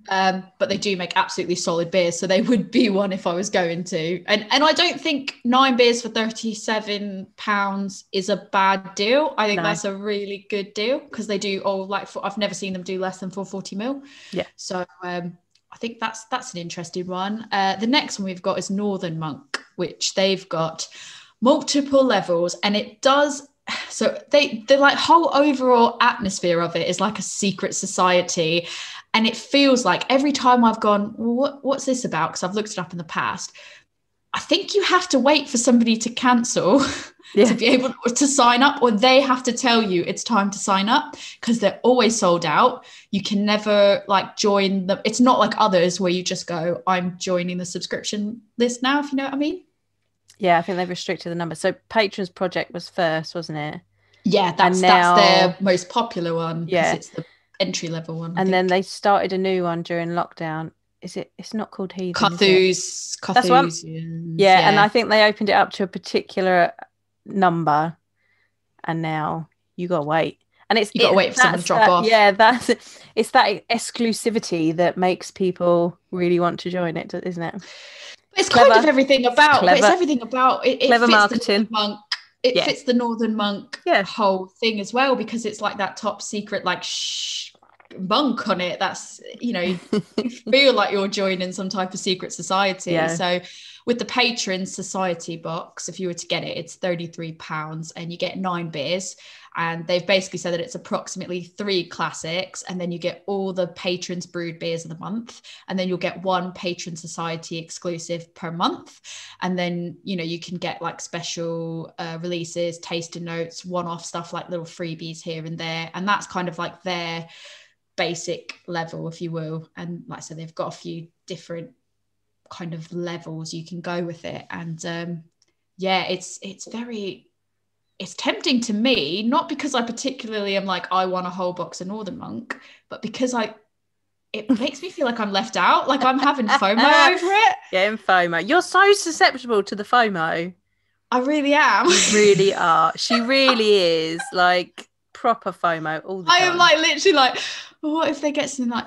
But they do make absolutely solid beers, so they would be one if I was going to. And I don't think 9 beers for £37 is a bad deal. I think that's a really good deal, because they do I've never seen them do less than 440ml. Yeah. So I think that's an interesting one. The next one we've got is Northern Monk, which they've got multiple levels, and it does. So the like whole overall atmosphere of it is like a secret society. And it feels like every time I've gone, what's this about? Because I've looked it up in the past. I think you have to wait for somebody to cancel to be able to sign up, or they have to tell you it's time to sign up, because they're always sold out. You can never join them. It's not like others where you just go, I'm joining the subscription list now, if you know what I mean. Yeah, I think they've restricted the number. So Patron's Project was first, wasn't it? Yeah, that's their most popular one. Yeah, it's the entry level one. And then they started a new one during lockdown. It's not called Heathen. Cthulhu's. That's one. Yeah, and I think they opened it up to a particular number, and now you gotta wait. And you gotta wait for someone to drop off. Yeah, it's that exclusivity that makes people really want to join it, isn't it? It's kind of everything about. It's everything about it. Clever marketing. Fits the Northern Monk whole thing as well, because it's like that top secret, shh, monk on it. That's, you feel like you're joining some type of secret society. Yeah. So with the Patron Society Box, if you were to get it, it's £33 and you get 9 beers. And they've basically said that it's approximately 3 classics, and then you get all the patrons brewed beers of the month, and then you'll get 1 Patron Society exclusive per month. And then, you can get like special releases, tasting notes, one-off stuff, like little freebies here and there. And that's kind of like their basic level, if you will. And like I said, they've got a few different kind of levels you can go with it. And it's tempting to me, not because I particularly am like, I want a whole box of Northern Monk, but because it makes me feel like I'm left out, like I'm having FOMO over it. Getting FOMO. You're so susceptible to the FOMO. I really am. You really are. She really is, like, proper FOMO all the time. I am like literally like, well, what if they get something like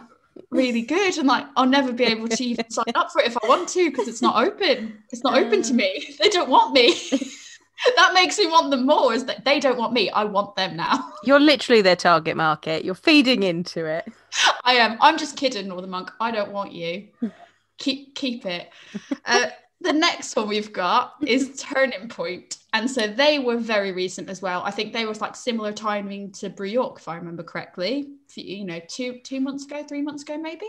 really good, and like I'll never be able to even sign up for it if I want to, because it's not open. It's not open to me. They don't want me. That makes me want them more, is that they don't want me. I want them now. You're literally their target market. You're feeding into it. I am. I'm just kidding, Northern Monk. I don't want you. Keep it. The next one we've got is Turning Point. And so they were very recent as well. I think they was like similar timing to Brew York, if I remember correctly. 2 months ago, 3 months ago, maybe.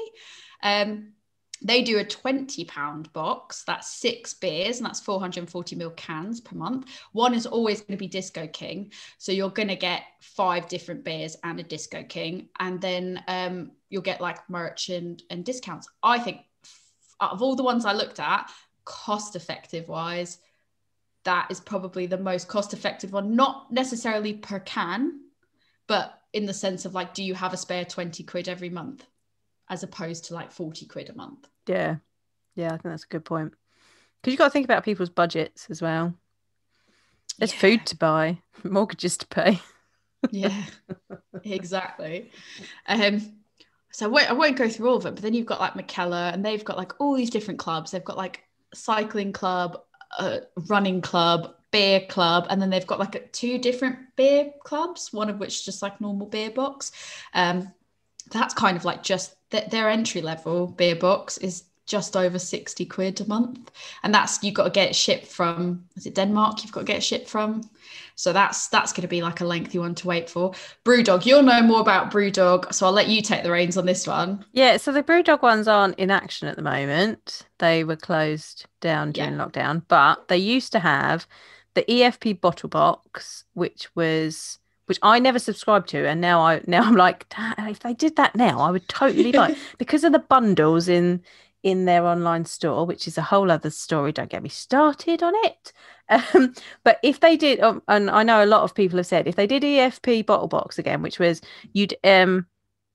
They do a £20 box. That's 6 beers, and that's 440ml cans per month. One is always going to be Disco King. So you're going to get 5 different beers and a Disco King. And then you'll get like merch and discounts. I think out of all the ones I looked at, cost effective wise, that is probably the most cost effective one. Not necessarily per can, but in the sense of like, do you have a spare 20 quid every month, as opposed to like 40 quid a month? Yeah, I think that's a good point, because you've got to think about people's budgets as well. There's food to buy, mortgages to pay. Yeah, exactly. So I won't go through all of it, but then you've got like McKellar, and they've got like all these different clubs. They've got like cycling club, running club, beer club, and then they've got like 2 different beer clubs, one of which is just like normal beer box. That's kind of like just their entry level beer box is just over 60 quid a month, and that's, you've got to get it shipped from, is it Denmark you've got to get it shipped from? So that's going to be like a lengthy one to wait for. Brewdog, you'll know more about Brewdog, so I'll let you take the reins on this one. Yeah, so the Brewdog ones aren't in action at the moment. They were closed down during lockdown, but they used to have the EFP bottle box, which I never subscribed to, and now I'm like, if they did that now, I would totally buy, because of the bundles in their online store, which is a whole other story. Don't get me started on it. But if they did, and I know a lot of people have said, if they did EFP bottle box again, which was you'd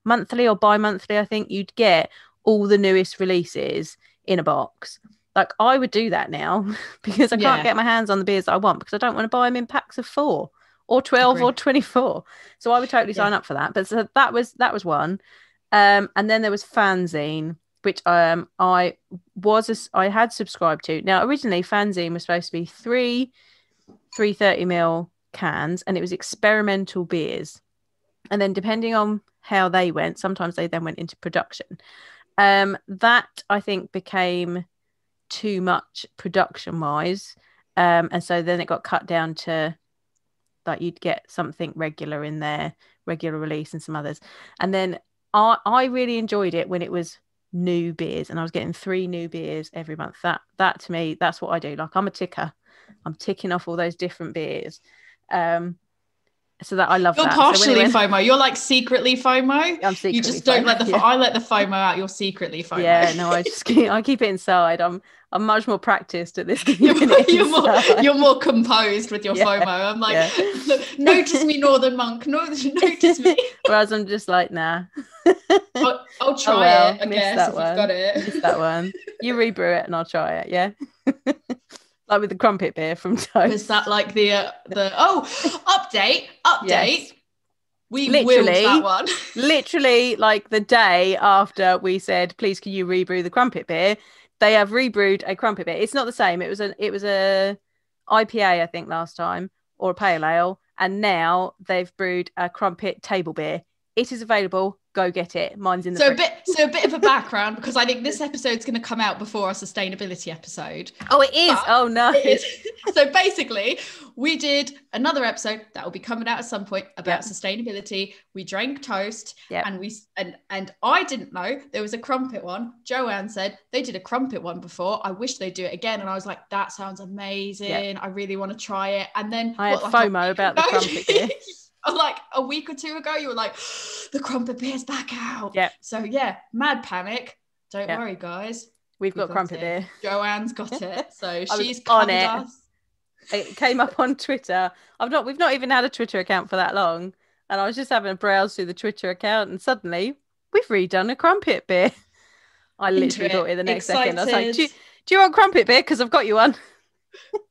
monthly or bi-monthly, I think, you'd get all the newest releases in a box. Like, I would do that now, because I can't get my hands on the beers that I want, because I don't want to buy them in packs of 4 or 12 or 24. So I would totally sign up for that. But so that was one. And then there was Fanzine, which I had subscribed to. Now, originally Fanzine was supposed to be 3 330ml cans, and it was experimental beers. And then depending on how they went, sometimes they then went into production. That, I think, became too much production wise. And so then it got cut down to, like, you'd get something regular in there, regular release, and some others. And then I really enjoyed it when it was new beers, and I was getting 3 new beers every month. That to me, that's what I do. Like, I'm a ticker. I'm ticking off all those different beers. So that I love You're that. partially FOMO. You're like secretly FOMO. I'm secretly. You just don't FOMO, let the. I let the FOMO out. You're secretly FOMO. Yeah, no, I keep it inside. I'm much more practiced at this. You're more composed with your FOMO. I'm like, notice me, Northern Monk. Notice me. Whereas I'm just like, nah. I'll try it. I guess if one. you've got it. Miss that one. You rebrew it, and I'll try it. Yeah. Like with the crumpet beer from Toast. Was that like the update? Yes. We willed that one. Literally, like the day after we said, please can you rebrew the crumpet beer, they have rebrewed a crumpet beer. It's not the same. It was a IPA, I think, last time, or a pale ale, and now they've brewed a crumpet table beer. It is available. go get it. Mine's in the fridge. So a bit of a background, because I think this episode's going to come out before our sustainability episode. Oh, it is. Oh no. It is. So basically, we did another episode that will be coming out at some point about sustainability. We drank toast, and I didn't know there was a crumpet one. Joanne said they did a crumpet one before. I wish they'd do it again. And I was like, that sounds amazing. I really want to try it. And then I had FOMO about the crumpet beer. Like a week or two ago, you were like, the crumpet beer's back out. Yeah. So mad panic. Don't worry, guys. We've got crumpet beer. Joanne's got it. So she's covered us. It came up on Twitter. We've not even had a Twitter account for that long. And I was just having a browse through the Twitter account, and suddenly we've redone a crumpet beer. I literally thought it the next second. I was like, do you want crumpet beer? Because I've got you one.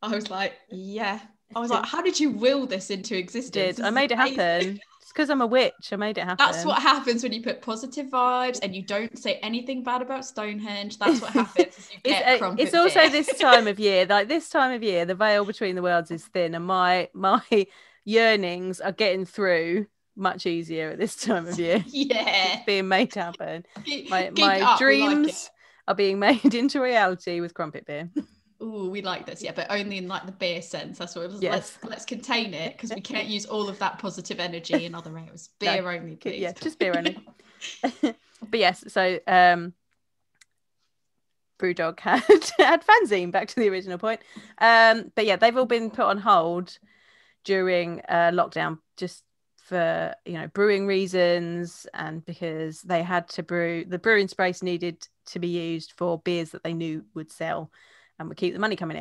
I was like, yeah. I was like, how did you will this into existence? I made it happen. It's because I'm a witch. I made it happen. That's what happens when you put positive vibes and you don't say anything bad about Stonehenge. That's what happens. It's also this time of year. Like this time of year, the veil between the worlds is thin, and my yearnings are getting through much easier at this time of year. Yeah, it's being made happen. My dreams are being made into reality with crumpet beer. Oh, we like this, but only in like the beer sense. That's what it was. Yes. Let's contain it, because we can't use all of that positive energy in other areas. Beer only, please. Yeah, just beer only. But yes, so Brewdog had fanzine, back to the original point. But yeah, they've all been put on hold during lockdown, just for brewing reasons, and because they had to brew. The brewing space needed to be used for beers that they knew would sell and would keep the money coming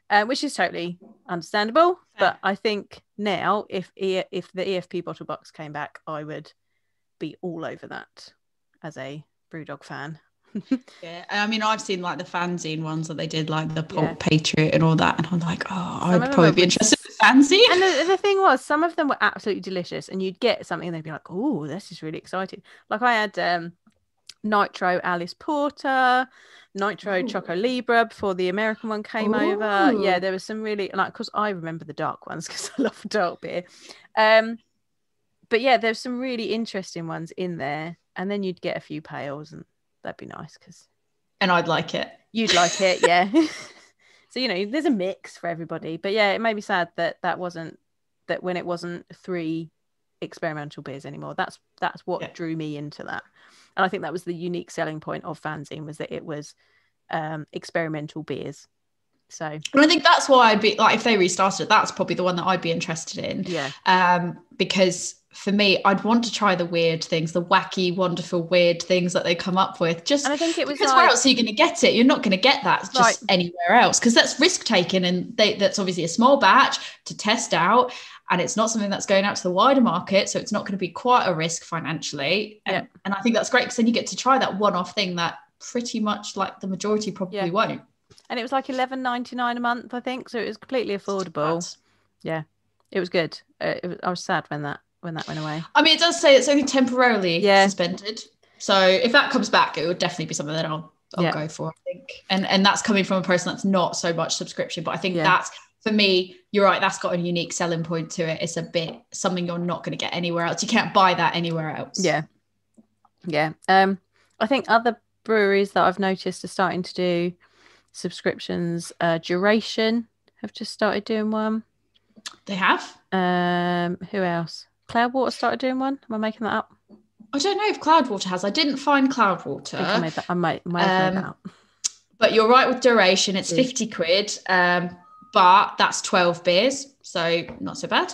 in, which is totally understandable. But I think now, if the EFP bottle box came back, I would be all over that as a Brewdog fan. Yeah, I mean, I've seen like the fanzine ones that they did, like the Patriot and all that, and I'm like, I'd probably be interested in fanzine. And the thing was, some of them were absolutely delicious, and you'd get something and they'd be like, oh, this is really exciting. Like I had Nitro Alice Porter, Nitro Choco Libra before the American one came over. Yeah, there was some really, like, because I remember the dark ones because I love dark beer. But yeah, there's some really interesting ones in there, and then you'd get a few pales, and that'd be nice and I'd like it. You'd like it, yeah. So there's a mix for everybody. But yeah, it made me sad that when it wasn't 3 experimental beers anymore. That's what drew me into that. And I think that was the unique selling point of fanzine, was that it was experimental beers. So, and I think that's why I'd be like, if they restarted it, that's probably the one that I'd be interested in. Yeah. Because for me, I'd want to try the weird things, the wacky, wonderful, weird things that they come up with. And I think it was because where else are you going to get it? You're not going to get that just anywhere else, because that's risk taking, and that's obviously a small batch to test out. And it's not something that's going out to the wider market, so it's not going to be quite a risk financially. And I think that's great, because then you get to try that one-off thing that pretty much like the majority probably won't. And it was like $11.99 a month, I think, so it was completely affordable. Yeah, it was good. I was sad when that went away. I mean, it does say it's only temporarily suspended. So if that comes back, it would definitely be something that I'll go for, I think. And that's coming from a person that's not so much subscription, but I think that's, for me, you're right, that's got a unique selling point to it. It's a bit something you're not going to get anywhere else. You can't buy that anywhere else. Yeah. I think other breweries that I've noticed are starting to do subscriptions. Duration have just started doing one. They have? Who else? Cloudwater started doing one. Am I making that up? I don't know if Cloudwater has. I didn't find Cloudwater. I might have made that up. But you're right with Duration. It's 50 quid. But that's 12 beers, so not so bad.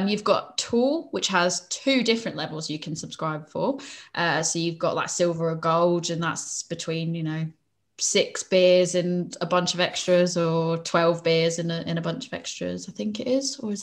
You've got Tool, which has 2 different levels you can subscribe for. So you've got like silver or gold, and that's between 6 beers and a bunch of extras, or 12 beers and a bunch of extras, I think it is, or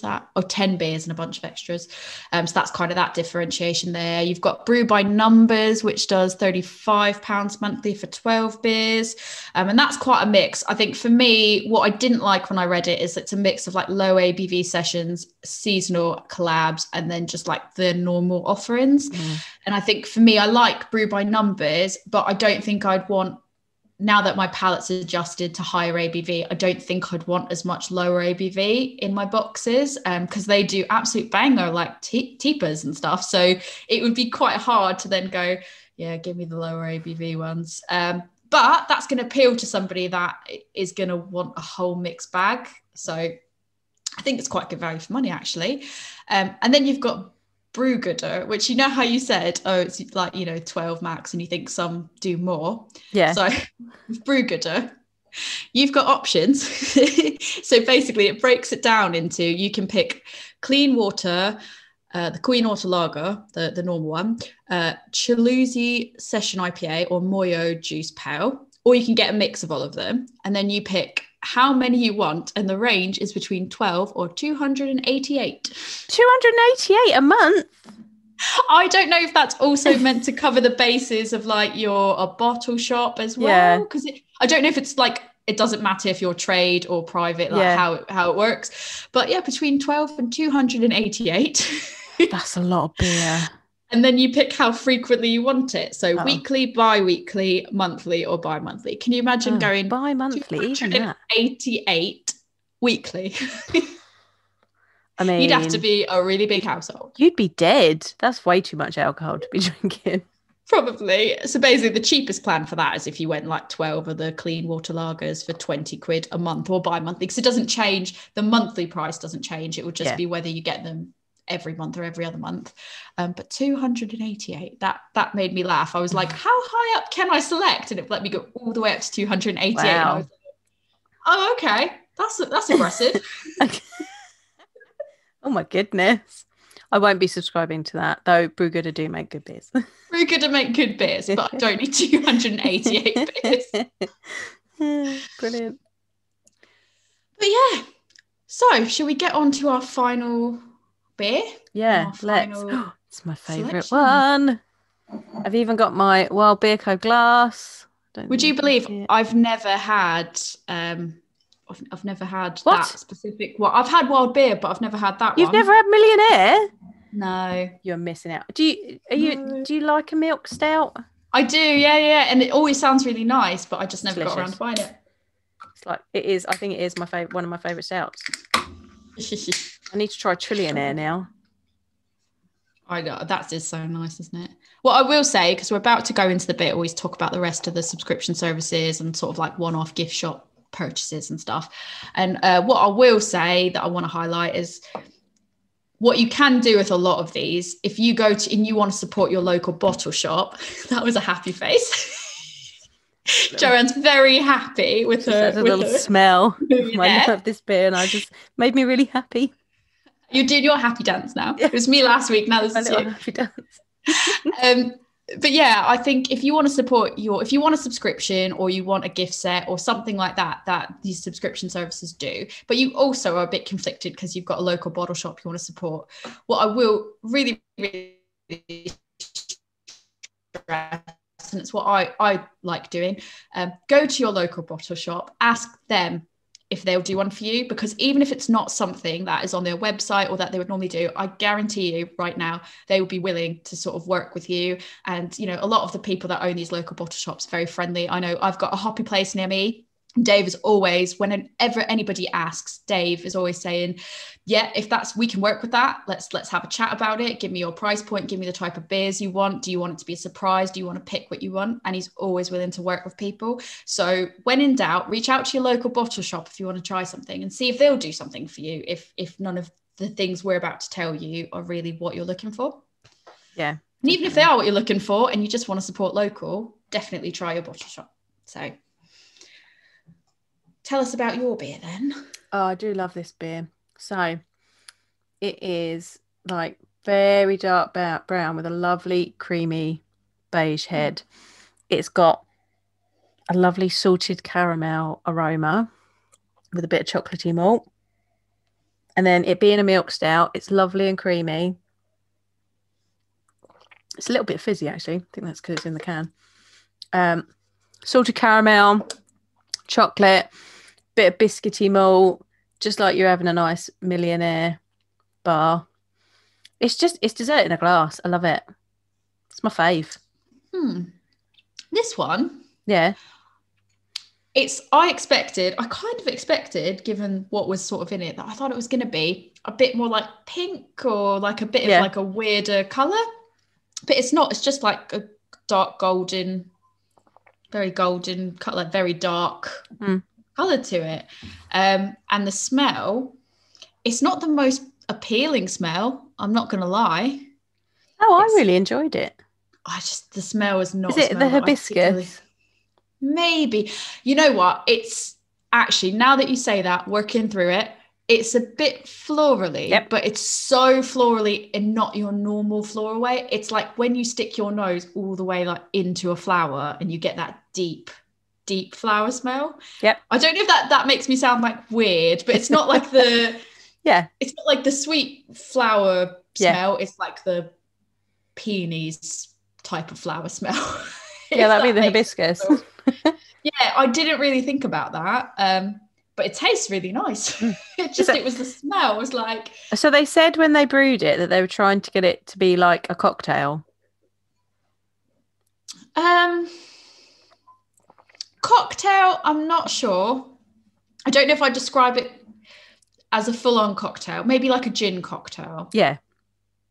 10 beers and a bunch of extras. So that's kind of that differentiation there. You've got Brew by Numbers, which does £35 monthly for 12 beers, and that's quite a mix. I think for me, what I didn't like when I read it is it's a mix of like low ABV sessions, seasonal collabs, and then just like the normal offerings. And I think for me, I like Brew by Numbers, but I don't think I'd want now that my palate's adjusted to higher ABV, I don't think I'd want as much lower ABV in my boxes, because they do absolute banger, like teepers and stuff. So it would be quite hard to then go, yeah, give me the lower ABV ones. But that's going to appeal to somebody that is going to want a whole mixed bag. So I think it's quite good value for money, actually. And then you've got Brew Gooder, which, you know how you said, oh, it's like, 12 max, and you think some do more. Yeah. So with Brew Gooder, you've got options. So basically it breaks it down into, you can pick clean water, the Queen Water Lager, the normal one, Chaluzi Session IPA, or Moyo Juice Pale, or you can get a mix of all of them. And then you pick how many you want, and the range is between 12 or 288. 288 a month? I don't know if that's also meant to cover the bases of like a bottle shop as well, because I don't know if it's like, it doesn't matter if you're trade or private, like how it works. But yeah, between 12 and 288. That's a lot of beer. And then you pick how frequently you want it. So weekly, bi-weekly, monthly, or bi-monthly. Can you imagine going bi-monthly, even that? 88 weekly? I mean, you'd have to be a really big household. You'd be dead. That's way too much alcohol to be drinking. Probably. So basically the cheapest plan for that is if you went like 12 of the clean water lagers for 20 quid a month, or bi-monthly, because it doesn't change. The monthly price doesn't change. It would just be whether you get them every month or every other month. But 288, that made me laugh. I was like, how high up can I select? And it let me go all the way up to 288. Wow. And I was like, oh, okay, that's aggressive. Oh my goodness, I won't be subscribing to that, though. Brew Gooder do make good beers. Brew Gooder make good beers, but I don't need 288 beers. Brilliant. But yeah, so shall we get on to our final beer? Yeah, let's. It's my favourite one. I've even got my Wild Beer Co glass. Would you believe I've never had I've never had that specific one. I've had wild beer, but I've never had that one. You've never had Millionaire? No. You're missing out. Do you like a milk stout? I do, yeah. And it always sounds really nice, but I just never got around to buying it. It's like, it is, I think it is one of my favourite stouts. I need to try Trillionaire now. I know, that is so nice, isn't it? Well, I will say, because we're about to go into the bit, always talk about the rest of the subscription services and sort of like one-off gift shop purchases and stuff. And what I will say that I want to highlight is what you can do with a lot of these. If you go to and you want to support your local bottle shop, that was a happy face. Joanne's very happy with her little smell. I love this beer, and I just made me really happy. You're doing your happy dance now. It was me last week. Now this is you. Happy dance. But yeah, I think if you want to support if you want a subscription, or you want a gift set or something like that these subscription services do, but you also are a bit conflicted because you've got a local bottle shop you want to support, what I will really, really stress, and it's what I like doing, go to your local bottle shop, ask them if they'll do one for you, because even if it's not something that is on their website or that they would normally do, I guarantee you right now they will be willing to sort of work with you. And a lot of the people that own these local bottle shops are very friendly. I know I've got a hoppy place near me. Dave is always, whenever anybody asks, Dave is always saying, yeah, if we can work with that, let's have a chat about it. Give me your price point, give me the type of beers you want. Do you want it to be a surprise? Do you want to pick what you want? And he's always willing to work with people. So when in doubt, reach out to your local bottle shop if you want to try something, and see if they'll do something for you, if none of the things we're about to tell you are really what you're looking for. Yeah. And even if they are what you're looking for and you just want to support local, definitely try your bottle shop. So tell us about your beer then. Oh, I do love this beer. So it is like very dark brown with a lovely creamy beige head. It's got a lovely salted caramel aroma with a bit of chocolatey malt. And then it being a milk stout, it's lovely and creamy. It's a little bit fizzy, actually. I think that's because it's in the can. Salted caramel, chocolate, bit of biscuity malt, just like you're having a nice Millionaire bar. It's dessert in a glass. I love it. It's my fave. This one, yeah, I kind of expected, given what was sort of in it, that I thought it was going to be a bit more like pink or like a bit of like a weirder color, but it's not. It's just like a dark golden, very golden color, very dark color to it. And the smell, it's not the most appealing smell, I'm not going to lie. Oh, I really enjoyed it. The smell is not. Is it the hibiscus? Maybe. You know what? It's actually, now that you say that, working through it, it's a bit florally, but it's so florally in not your normal floral way. It's like when you stick your nose all the way like into a flower and you get that deep flower smell. Yep. I don't know if that makes me sound like weird, but it's not like the it's not like the sweet flower smell. It's like the peonies type of flower smell. Yeah, that'd be the hibiscus. Yeah, I didn't really think about that. But it tastes really nice. It was the smell. It was like. So they said when they brewed it that they were trying to get it to be like a cocktail. Cocktail, I'm not sure. I don't know if I'd describe it as a full-on cocktail. Maybe like a gin cocktail. Yeah.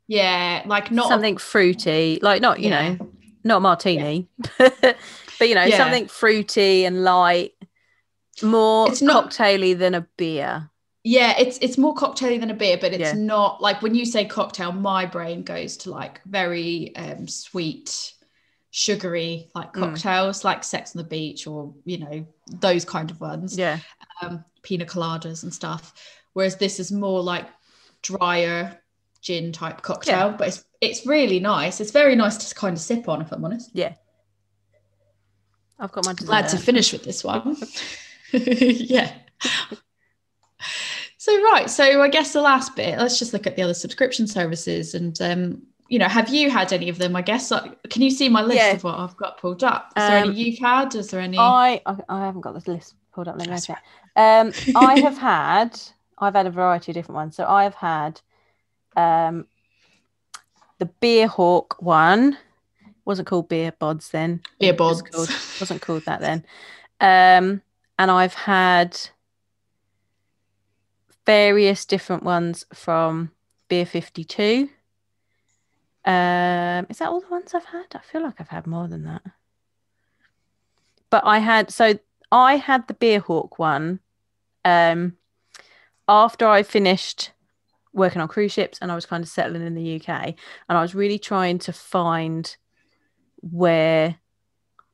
Yeah, like not something fruity, like not, you know, not a martini, but you know, something fruity and light, more cocktaily than a beer. Yeah, it's more cocktaily than a beer, but it's not like when you say cocktail, my brain goes to like very sweet, sugary like cocktails, like Sex on the Beach or, you know, those kind of ones. Yeah. Pina coladas and stuff. Whereas this is more like drier gin type cocktail, but it's really nice. It's very nice to kind of sip on, if I'm honest. Yeah. I've got my dessert. Glad to finish with this one. Yeah. So I guess the last bit, let's just look at the other subscription services and you know, have you had any of them? I guess can you see my list of what I've got pulled up? Is there any you've had? Is there any? I haven't got this list pulled up. Let me check. I've had a variety of different ones. So I've had the Beer Hawk one. Wasn't called Beer Bods then. Beer Bods. Wasn't called that then. And I've had various different ones from Beer 52. Is that all the ones I've had? I feel like I've had more than that. But I had the Beer Hawk one after I finished working on cruise ships and I was kind of settling in the UK, and I was really trying to find where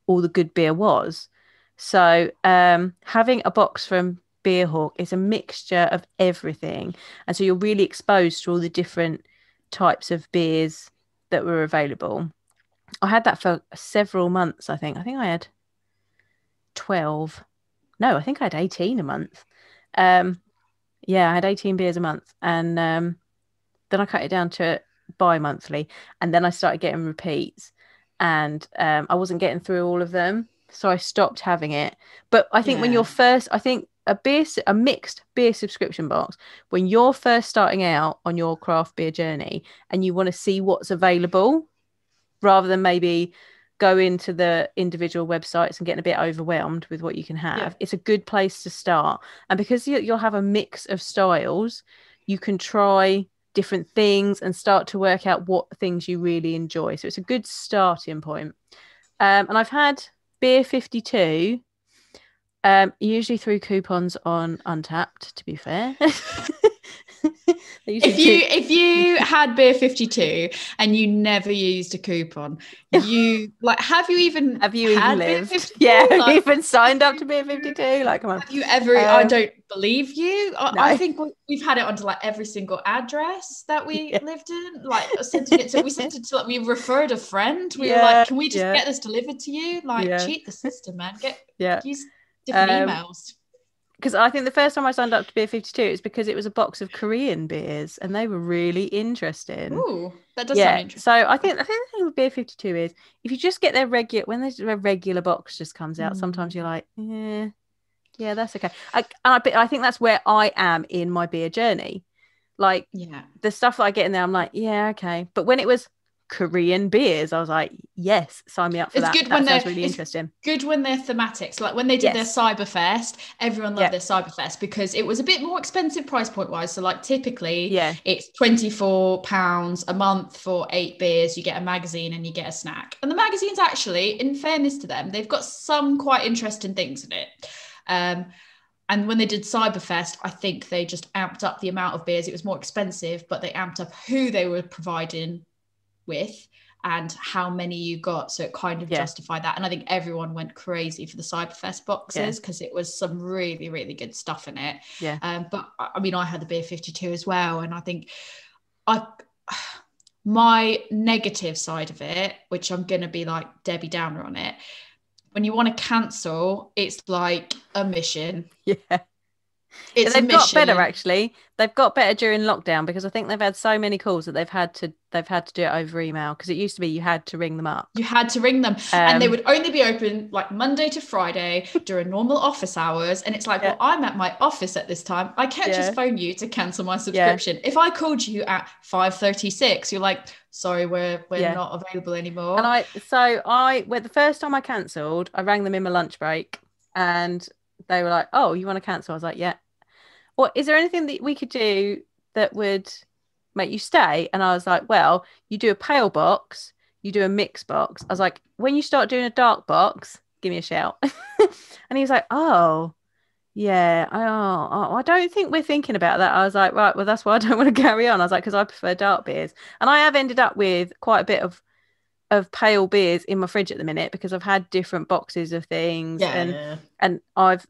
all the good beer was. So having a box from Beer Hawk is a mixture of everything, and so you're really exposed to all the different types of beers that were available. I had that for several months. I think I had 12. No, I think I had 18 a month. I had 18 beers a month, and then I cut it down to bi-monthly, and then I started getting repeats, and I wasn't getting through all of them, so I stopped having it. But I think when you're first, I think a mixed beer subscription box, when you're first starting out on your craft beer journey and you want to see what's available rather than maybe go into the individual websites and getting a bit overwhelmed with what you can have, it's a good place to start. And because you'll have a mix of styles, you can try different things and start to work out what things you really enjoy. So it's a good starting point. And I've had Beer 52 usually through coupons on Untapped, to be fair. If you had Beer 52 and you never used a coupon, you like have you even lived? Beer 52? Yeah, have you even signed up to Beer 52? Like, come on. Have you ever? I don't believe you. I think we've had it onto like every single address that we lived in. Like we sent it to like we referred a friend. We were like, can we just get this delivered to you? Like, cheat the system, man. Use different emails. Because I think the first time I signed up to Beer 52 is because it was a box of Korean beers and they were really interesting. Ooh, that does sound interesting. So I think the thing with Beer 52 is if you just get their regular box just comes out, sometimes you're like, yeah, that's okay. I think that's where I am in my beer journey. Like, the stuff that I get in there, I'm like, yeah, okay. But when it was Korean beers. I was like, yes, sign me up for that. Good that sounds really interesting. Good when they're thematic. So like when they did their Cyberfest, everyone loved their Cyberfest because it was a bit more expensive price point wise. So like typically it's £24 a month for 8 beers. You get a magazine and you get a snack. And the magazine's actually, in fairness to them, they've got some quite interesting things in it. And when they did Cyberfest, I think they just amped up the amount of beers. It was more expensive, but they amped up who they were providing with and how many you got. So it kind of justified that. And I think everyone went crazy for the Cyberfest boxes because it was some really, really good stuff in it. Yeah. But I mean, I had the Beer 52 as well. And I think my negative side of it, which I'm going to be like Debbie Downer on it, when you want to cancel, it's like a mission. Yeah. They've got better, actually. They've got better during lockdown because I think they've had so many calls that they've had to do it over email, because it used to be you had to ring them up. You had to ring them, and they would only be open like Monday to Friday during normal office hours. And it's like, well, I'm at my office at this time. I can't just phone you to cancel my subscription. If I called you at 5:36, you're like, sorry, we're not available anymore. And the first time I cancelled, I rang them in my lunch break, and they were like, oh, you want to cancel? I was like, yeah. Well, is there anything that we could do that would make you stay? And I was like, well, you do a pale box, you do a mix box. I was like, when you start doing a dark box, give me a shout. And he was like, oh, yeah. I don't think we're thinking about that. I was like, right, well, that's why I don't want to carry on. I was like, because I prefer dark beers. And I have ended up with quite a bit of pale beers in my fridge at the minute because I've had different boxes of things. And I've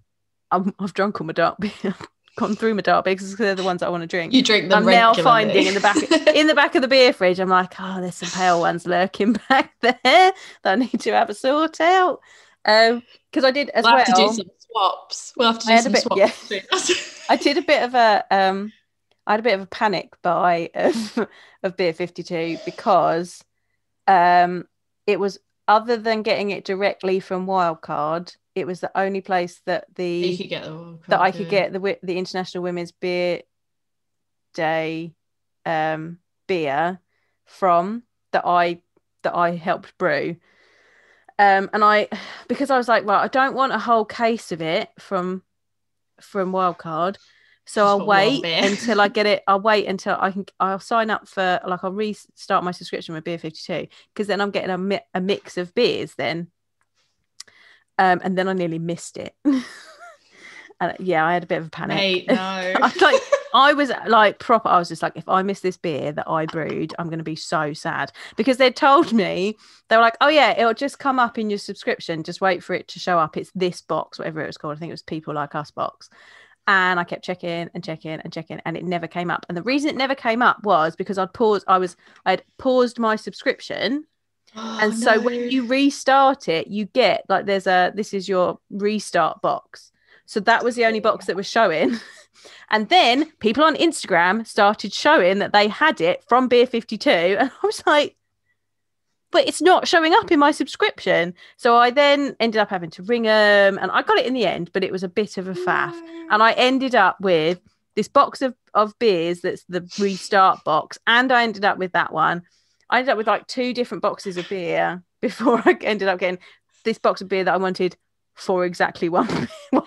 drunk all my dark beer. Gone through my dark beers because they're the ones I want to drink. You drink them. I'm now finding in the back of the beer fridge. I'm like, oh, there's some pale ones lurking back there that I need to have a sort out. Because I did as well. We'll have to do some swaps. We'll have to do some swaps. Yeah. I did a bit of I had a bit of a panic buy of Beer 52 because it was, other than getting it directly from Wildcard, it was the only place that I could get the International Women's Beer Day beer from that I helped brew. And because I was like, well, I don't want a whole case of it from Wildcard, so I'll wait until I get it. I'll wait until I'll sign up for, like, I'll restart my subscription with Beer 52, because then I'm getting a mix of beers then. And then I nearly missed it. And I had a bit of a panic. Mate, no. I was like proper. I was just like, if I miss this beer that I brewed, I'm going to be so sad, because they told me, they were like, oh yeah, it'll just come up in your subscription. Just wait for it to show up. It's this box, whatever it was called. I think it was People Like Us box. And I kept checking, and it never came up. And the reason it never came up was because I'd paused my subscription. So when you restart it, you get like, this is your restart box. So that was the only box that was showing. And then people on Instagram started showing that they had it from Beer 52. And I was like, but it's not showing up in my subscription. So I then ended up having to ring them, and I got it in the end, but it was a bit of a faff. And I ended up with this box of beers that's the restart box. And I ended up with that one. I ended up with like 2 different boxes of beer before I ended up getting this box of beer that I wanted for exactly one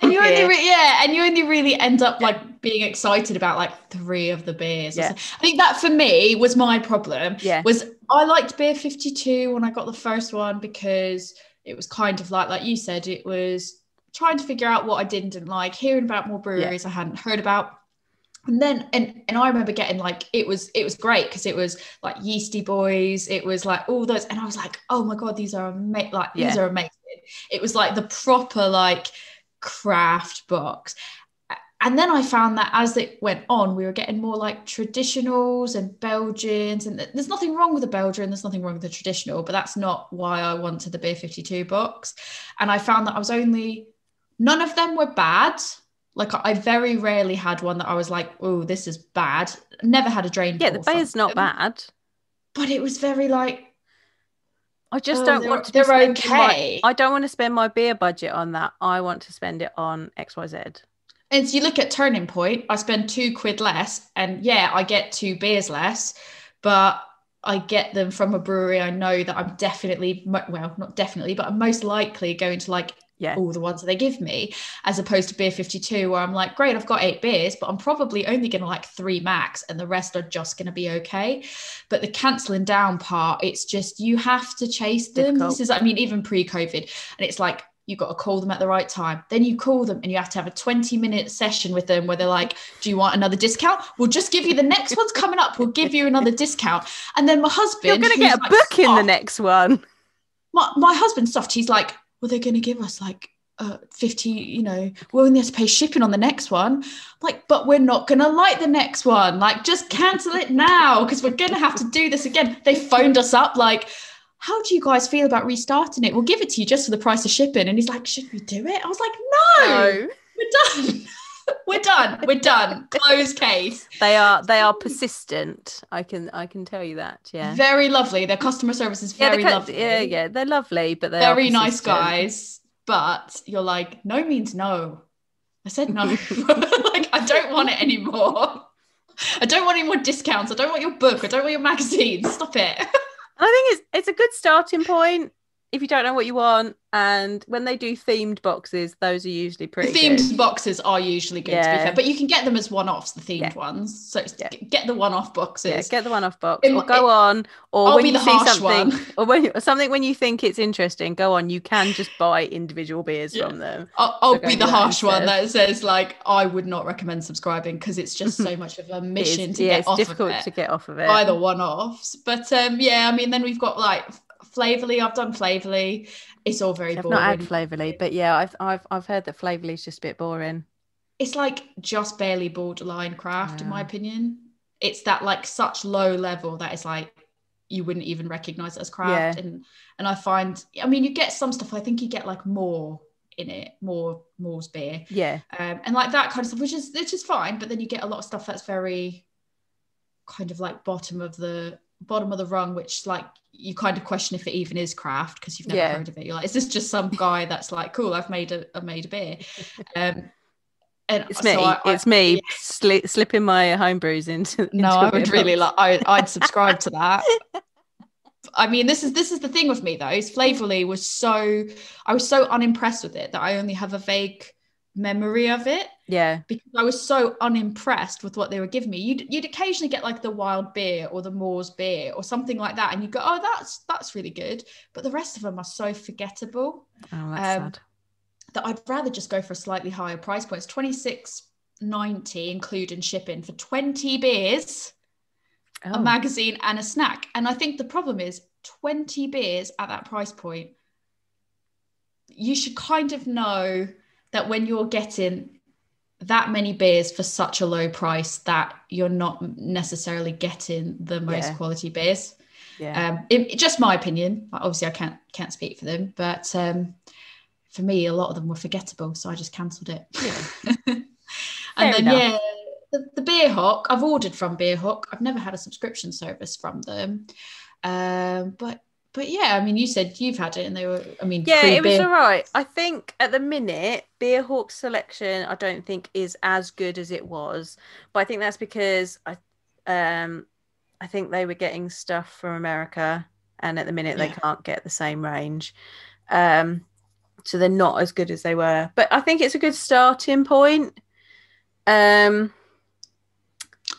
and you only really end up like being excited about like 3 of the beers. I think that for me was my problem. Was I liked Beer 52 when I got the first one, because it was kind of like you said, it was trying to figure out what I did and didn't like, hearing about more breweries I hadn't heard about. And then and I remember getting like, it was great because it was like Yeasty Boys, it was like all those, and I was like, oh my god, these are amazing. These are amazing. It was like the proper like craft box. And then I found that as it went on, we were getting more like traditionals and Belgians, and there's nothing wrong with the Belgian, there's nothing wrong with the traditional, but that's not why I wanted the Beer 52 box. And I found that none of them were bad. Like, I very rarely had one that I was like, oh, this is bad. Never had a drain. Yeah, the beer's not bad. But it was very like, I just don't want to. They're okay. I don't want to spend my beer budget on that. I want to spend it on XYZ. And so you look at Turning Point, I spend £2 less, and yeah, I get 2 beers less, but I get them from a brewery I know that I'm definitely, well, not definitely, but I'm most likely going to like all the ones that they give me, as opposed to Beer 52, where I'm like, great, I've got 8 beers, but I'm probably only going to like 3 max, and the rest are just going to be okay. But the cancelling down part, it's just, you have to chase them. Difficult. This is, I mean, even pre-COVID, and it's like, you got to call them at the right time. Then you call them and you have to have a 20-minute session with them where they're like, do you want another discount? We'll just give you the next one's coming up. We'll give you another discount. And then my husband, you're going to get a book in the next one. My husband's soft. He's like, well, they're going to give us like 50, you know, we'll only have to pay shipping on the next one. Like, but we're not going to like the next one. Like, just cancel it now, because we're going to have to do this again. They phoned us up like, how do you guys feel about restarting it? We'll give it to you just for the price of shipping. And he's like, should we do it? I was like, no. We're done. We're done. Closed case. They are persistent. I can tell you that. Yeah. Very lovely. Their customer service is very lovely. Yeah. They're lovely, but they're very nice guys. But you're like, no means no. I said no. Like, I don't want it anymore. I don't want any more discounts. I don't want your book. I don't want your magazine. Stop it. I think it's a good starting point if you don't know what you want. And when they do themed boxes, those are usually pretty good. Themed boxes are usually good, to be fair. But you can get them as one-offs, the themed ones. So get the one-off boxes. Yeah, get the one-off box. Or go on. Or when you see something, when you think it's interesting, go on. You can just buy individual beers from them. I'll be the harsh one that says, like, I would not recommend subscribing because it's just so much of a mission to get off of it. It's difficult to get off of it. By the one-offs. But I mean, then we've got like Flavorly. I've done Flavorly. It's all very boring. I've not had Flavorly, but yeah, I've heard that Flavorly is just a bit boring. It's like just barely borderline craft, in my opinion. It's that like such low level that it's like you wouldn't even recognize it as craft. And I find, I mean, you get some stuff. I think you get like more in it, more's beer. Yeah. And like that kind of stuff, which is fine. But then you get a lot of stuff that's very kind of like bottom of the rung, which like you kind of question if it even is craft because you've never heard of it. You're like, is this just some guy that's like, cool, I've made a beer? And it's me slipping my homebrews into no, I would really like. I'd subscribe to that. I mean, this is the thing with me though. Is Flavorly I was so unimpressed with it that I only have a vague memory of it. Yeah, because I was so unimpressed with what they were giving me. You'd occasionally get like the wild beer or the Moors beer or something like that, and you go, oh, that's really good. But the rest of them are so forgettable. Oh, that's sad. That I'd rather just go for a slightly higher price point. It's $26.90 including shipping for 20 beers, a magazine and a snack. And I think the problem is 20 beers at that price point, you should kind of know that when you're getting that many beers for such a low price that you're not necessarily getting the most quality beers. Yeah. Just my opinion. Obviously I can't speak for them, but for me, a lot of them were forgettable, so I just cancelled it. Yeah. And then the Beer Hook, I've ordered from Beer Hook. I've never had a subscription service from them. But yeah, I mean, you said you've had it and they were, I mean, it was all right. I think at the minute, Beer Hawk's selection, I don't think is as good as it was. But I think that's because I think they were getting stuff from America and at the minute they can't get the same range. So they're not as good as they were. But I think it's a good starting point. What I'm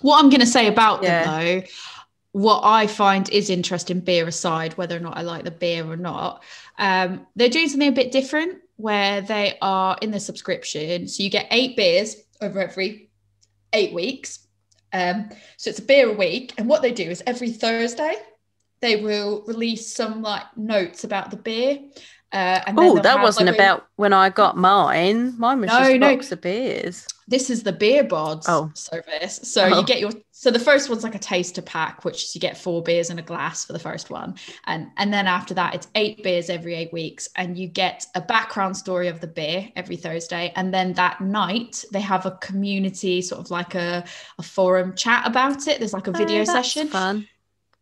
going to say about them though, what I find is interesting, beer aside, whether or not I like the beer or not, they're doing something a bit different where they are in the subscription. So you get 8 beers over every 8 weeks. So it's a beer a week. And what they do is every Thursday, they will release some like notes about the beer. That wasn't about when I got mine. Mine was just a box of beers. This is the beer bods service. So you get so the first one's like a taster pack, which is you get 4 beers in a glass for the first one. And then after that, it's 8 beers every 8 weeks. And you get a background story of the beer every Thursday. And then that night they have a community sort of like a forum chat about it. There's like a video session. Fun.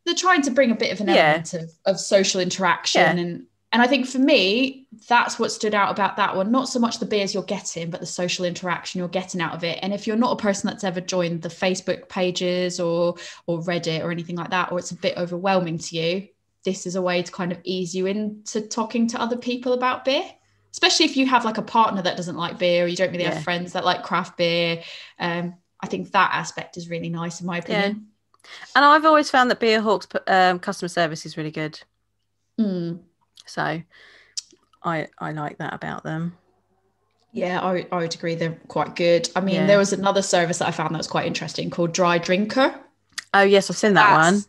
They're trying to bring a bit of an element of social interaction And I think for me, that's what stood out about that one. Not so much the beers you're getting, but the social interaction you're getting out of it. And if you're not a person that's ever joined the Facebook pages or Reddit or anything like that, or it's a bit overwhelming to you, this is a way to kind of ease you into talking to other people about beer. Especially if you have like a partner that doesn't like beer, or you don't really have friends that like craft beer. I think that aspect is really nice in my opinion. Yeah. And I've always found that Beer Hawk's customer service is really good. So I like that about them. Yeah, I would agree. They're quite good. I mean, there was another service that I found that was quite interesting called Dry Drinker. Oh, yes, I've seen that one.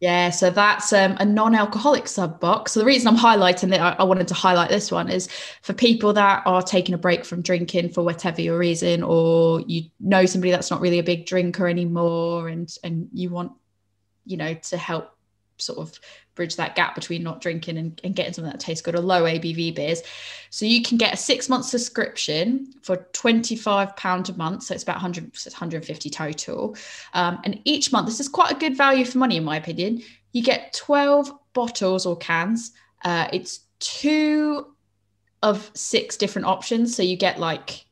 Yeah, so that's a non-alcoholic sub box. So the reason I'm highlighting it, I wanted to highlight this one, is for people that are taking a break from drinking for whatever your reason, or you know somebody that's not really a big drinker anymore, and you want, you know, to help sort of bridge that gap between not drinking and getting something that tastes good, or low ABV beers. So you can get a 6-month subscription for £25 a month. So it's about 150 total. And each month, this is quite a good value for money, in my opinion. You get 12 bottles or cans. It's 2 of 6 different options. So you get like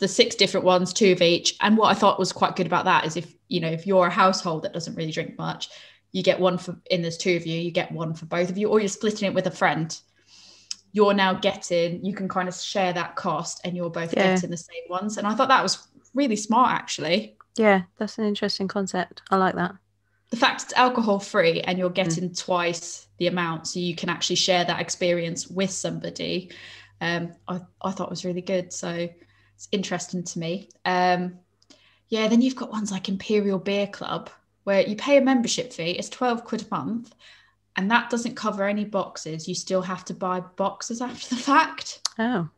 the 6 different ones, 2 of each. And what I thought was quite good about that is if you're a household that doesn't really drink much, you get one there's 2 of you get one for both of you, or you're splitting it with a friend. You're now you can kind of share that cost, and you're both getting the same ones. And I thought that was really smart, actually. Yeah, that's an interesting concept. I like that. The fact it's alcohol free and you're getting twice the amount, so you can actually share that experience with somebody. I thought was really good. So it's interesting to me. Then you've got ones like Imperial Beer Club, where you pay a membership fee. It's £12 a month, and that doesn't cover any boxes. You still have to buy boxes after the fact. Oh.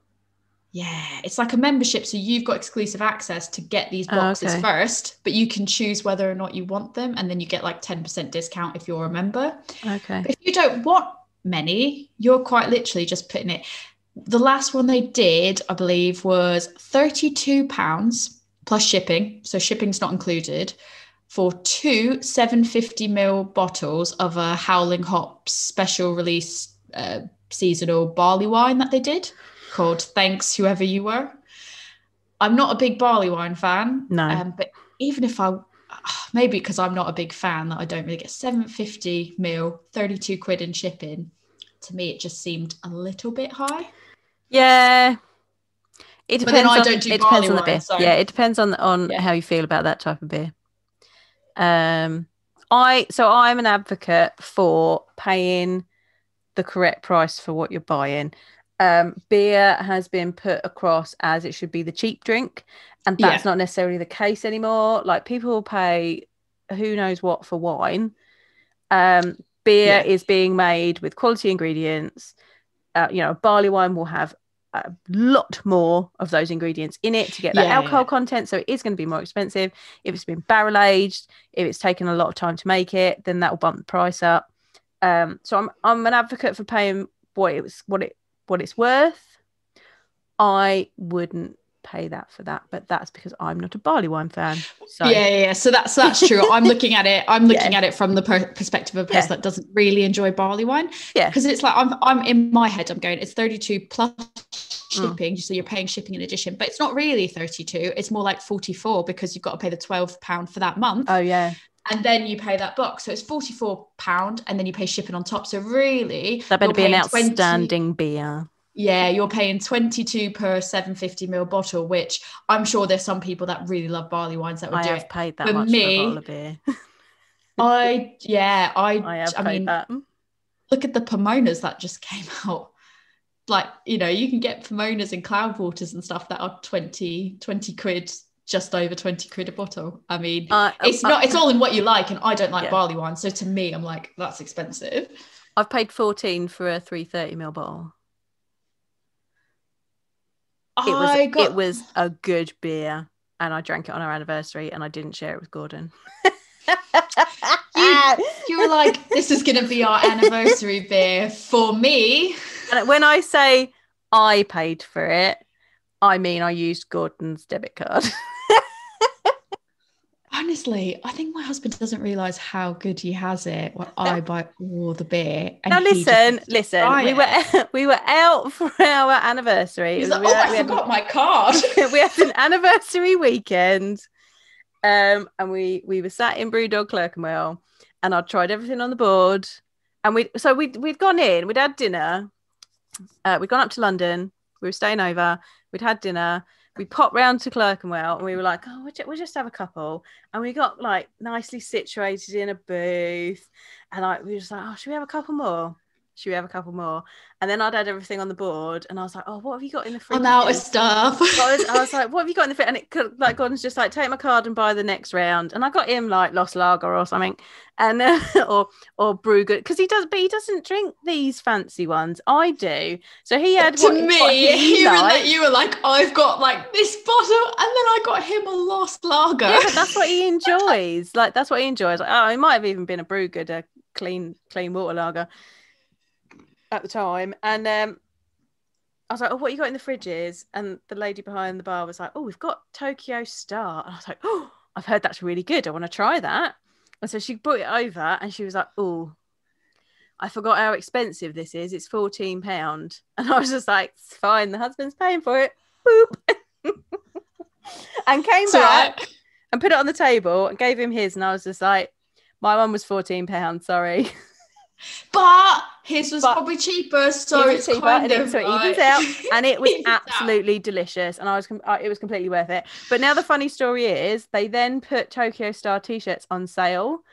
Yeah, it's like a membership, so you've got exclusive access to get these boxes first, but you can choose whether or not you want them, and then you get like 10% discount if you're a member. Okay. But if you don't want many, you're quite literally just putting it. The last one they did, I believe, was £32 plus shipping, so shipping's not included, for 2 750ml bottles of a Howling Hops special release seasonal barley wine that they did, called Thanks Whoever You Were. I'm not a big barley wine fan. No. But even if maybe because I'm not a big fan, that I don't really get 750ml, £32 in shipping. To me, it just seemed a little bit high. Yeah. It depends. But then I don't do barley wine. The beer. So. Yeah, it depends on how you feel about that type of beer. I'm an advocate for paying the correct price for what you're buying. Beer has been put across as it should be the cheap drink, and that's not necessarily the case anymore. Like, people will pay who knows what for wine. Beer is being made with quality ingredients. Barley wine will have a lot more of those ingredients in it to get that alcohol content, so it is going to be more expensive. If it's been barrel aged, if it's taken a lot of time to make it, then that will bump the price up. So I'm an advocate for paying what it's worth. I wouldn't pay that for that, but that's because I'm not a barley wine fan. So so that's true. I'm looking at it from the perspective of a person that doesn't really enjoy barley wine, because it's like I'm in my head, I'm going, it's 32 plus shipping, so you're paying shipping in addition, but it's not really 32, it's more like 44, because you've got to pay the £12 for that month. And then you pay that box, so it's £44, and then you pay shipping on top. So really, that better be an outstanding beer. Yeah, you're paying 22 per 750ml bottle, which I'm sure there's some people that really love barley wines that would do it. I have paid that much for a bottle of beer. I have paid that. Look at the Pomonas that just came out. Like, you can get Pomonas and Cloudwaters and stuff that are 20 quid, just over 20 quid a bottle. I mean, it's all in what you like, and I don't like barley wine, so to me, I'm like, that's expensive. I've paid 14 for a 330ml bottle. It was a good beer, and I drank it on our anniversary, and I didn't share it with Gordon. You were like, this is going to be our anniversary beer for me. And when I say I paid for it, I mean I used Gordon's debit card. I honestly, I think my husband doesn't realise how good he has it when I buy all the beer. And now listen. We were out for our anniversary. He's like, I forgot my card. We had an anniversary weekend, and we were sat in Brewdog Clerkenwell, and I'd tried everything on the board, and we'd gone in, we'd had dinner, we'd gone up to London, we were staying over, we'd had dinner. We popped round to Clerkenwell and we were like, oh, we'll just have a couple. And we got like nicely situated in a booth. And we were just like, oh, should we have a couple more? And then I'd had everything on the board and I was like, oh, what have you got in the fridge? I'm out of stuff. I was like, what have you got in the fridge? And it could, like, Gordon's just like, take my card and buy the next round. And I got him like Lost Lager or something, and or Brew Gooder, because he doesn't drink these fancy ones. I do. So he had you were like, I've got like this bottle, and then I got him a Lost Lager. Yeah, but that's what he enjoys. Like, that's what he enjoys. Like, oh, it might have even been a Brew Gooder clean water lager at the time. And I was like, oh, what you got in the fridges? And the lady behind the bar was like, oh, we've got Tokyo Star. And I was like, oh, I've heard that's really good, I want to try that. And so she brought it over and she was like, oh, I forgot how expensive this is, it's £14. And I was just like, it's fine, the husband's paying for it. Boop. And came back and put it on the table and gave him his, and I was just like, my one was £14, sorry. But his was probably cheaper, so it's cheaper, kind of, so it evens out, and it was absolutely delicious, and it was completely worth it. But now the funny story is, they then put Tokyo Star t-shirts on sale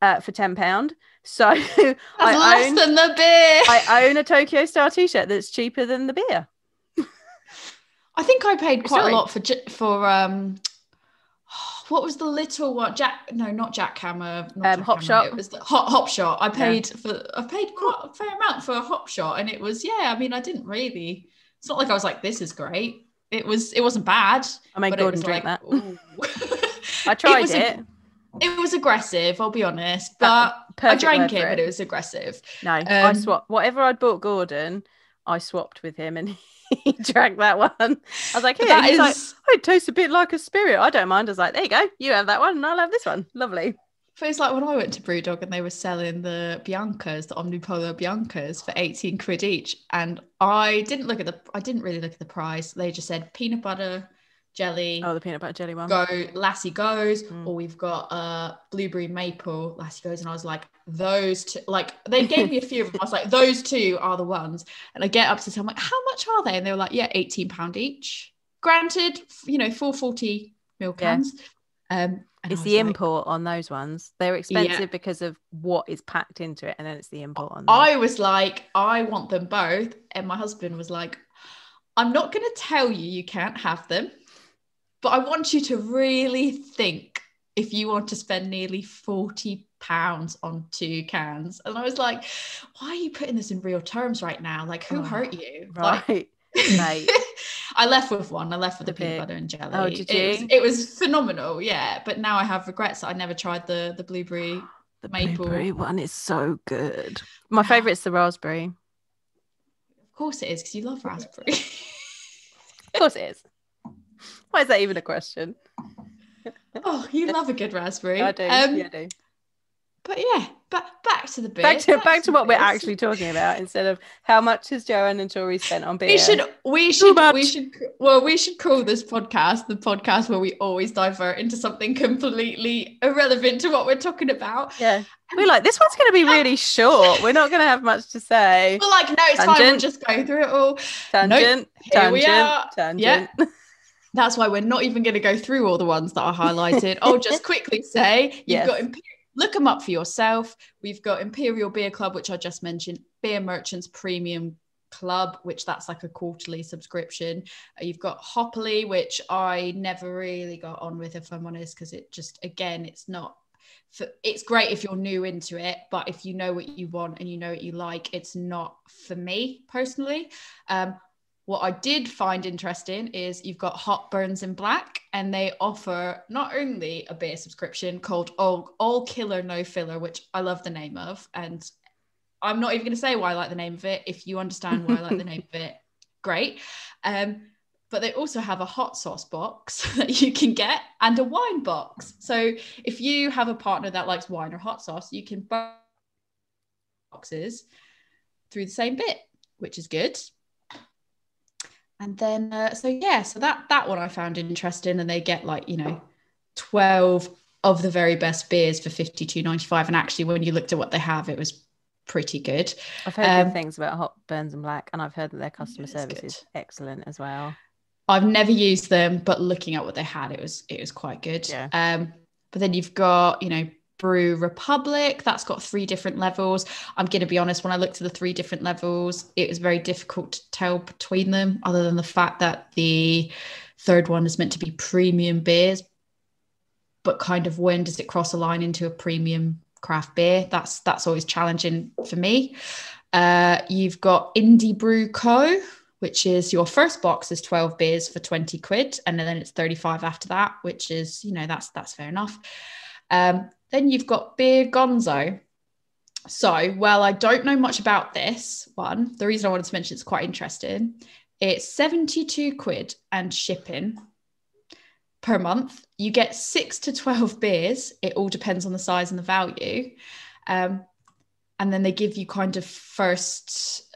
for £10. So less than the beer. I own a Tokyo Star t-shirt that's cheaper than the beer. I think I paid quite a lot for what was the little one? Not Jackhammer. Hop Shot. It was the Hop Shot. I paid quite a fair amount for a Hop Shot, and it was I mean, I didn't really. It's not like I was like, this is great. It wasn't bad. I made Gordon drink that. I tried it. It was aggressive, I'll be honest, but I drank it, but it was aggressive. No, I swapped whatever I'd bought Gordon. I swapped with him, and he drank that one. I was like, here. He's like, oh, it tastes a bit like a spirit. I don't mind. I was like, there you go. You have that one, and I'll have this one. Lovely. But it's like when I went to Brewdog and they were selling the Biancas, the Omnipolar Biancas, for 18 quid each, and I didn't really look at the price. They just said peanut butter jelly. Oh, the peanut butter jelly one. Lassie Goes, or we've got blueberry maple Lassie Goes, and I was like, those two, like, they gave me a few of them. I was like, those two are the ones. And I get up to them, I'm like, how much are they? And they were like, yeah, £18 each. Granted, 440 ml cans. Yeah. It's the import on those ones. They're expensive because of what is packed into it, and then it's the import on them. I was like, I want them both, and my husband was like, I'm not going to tell you can't have them, but I want you to really think if you want to spend nearly £40 on 2 cans. And I was like, why are you putting this in real terms right now? Like, who hurt you? Right. Like, mate. I left with one. I left with the peanut butter and jelly. Oh, did you? It was phenomenal, yeah. But now I have regrets that I never tried the blueberry maple. The blueberry one is so good. My favourite's the raspberry. Of course it is, because you love raspberry. Of course it is. Why is that even a question? Oh, you love a good raspberry. I do. I do. But yeah, back to the beer. Back to what we're actually talking about, instead of how much has Joanne and Tori spent on beer. We should call this podcast the podcast where we always divert into something completely irrelevant to what we're talking about. Yeah. We're like, this one's going to be really short. We're not going to have much to say. We're like, no, it's fine. We'll just go through it all. Tangent. Here we are. Tangent. Yeah. That's why we're not even going to go through all the ones that I highlighted. I'll just quickly say, you've got Imperial. Look them up for yourself. We've got Imperial Beer Club, which I just mentioned, Beer Merchants Premium Club, which that's like a quarterly subscription. You've got Hopperly, which I never really got on with, if I'm honest, because it just, again, it's great if you're new into it, but if you know what you want and you know what you like, it's not for me personally. What I did find interesting is you've got Hot Burns in Black, and they offer not only a beer subscription called All Killer No Filler, which I love the name of, and I'm not even going to say why I like the name of it. If you understand why I like the name of it, great. but they also have a hot sauce box that you can get and a wine box. So if you have a partner that likes wine or hot sauce, you can buy boxes through the same bit, which is good. And then, so that one I found interesting. And they get like, 12 of the very best beers for $52.95. And actually, when you looked at what they have, it was pretty good. I've heard good things about Hop Burns and Black, and I've heard that their customer service is excellent as well. I've never used them, but looking at what they had, it was quite good. Yeah. But then you've got, Brew Republic. That's got 3 different levels. I'm going to be honest, when I looked at the 3 different levels, it was very difficult to tell between them, other than the fact that the third one is meant to be premium beers. But kind of when does it cross a line into a premium craft beer? That's always challenging for me. You've got Indie Brew Co, which is your first box is 12 beers for 20 quid. And then it's 35 after that, which is, that's fair enough. Then you've got Beer Gonzo. So, well, I don't know much about this one. The reason I wanted to mention it's quite interesting. It's 72 quid and shipping per month. You get 6 to 12 beers. It all depends on the size and the value. And then they give you kind of first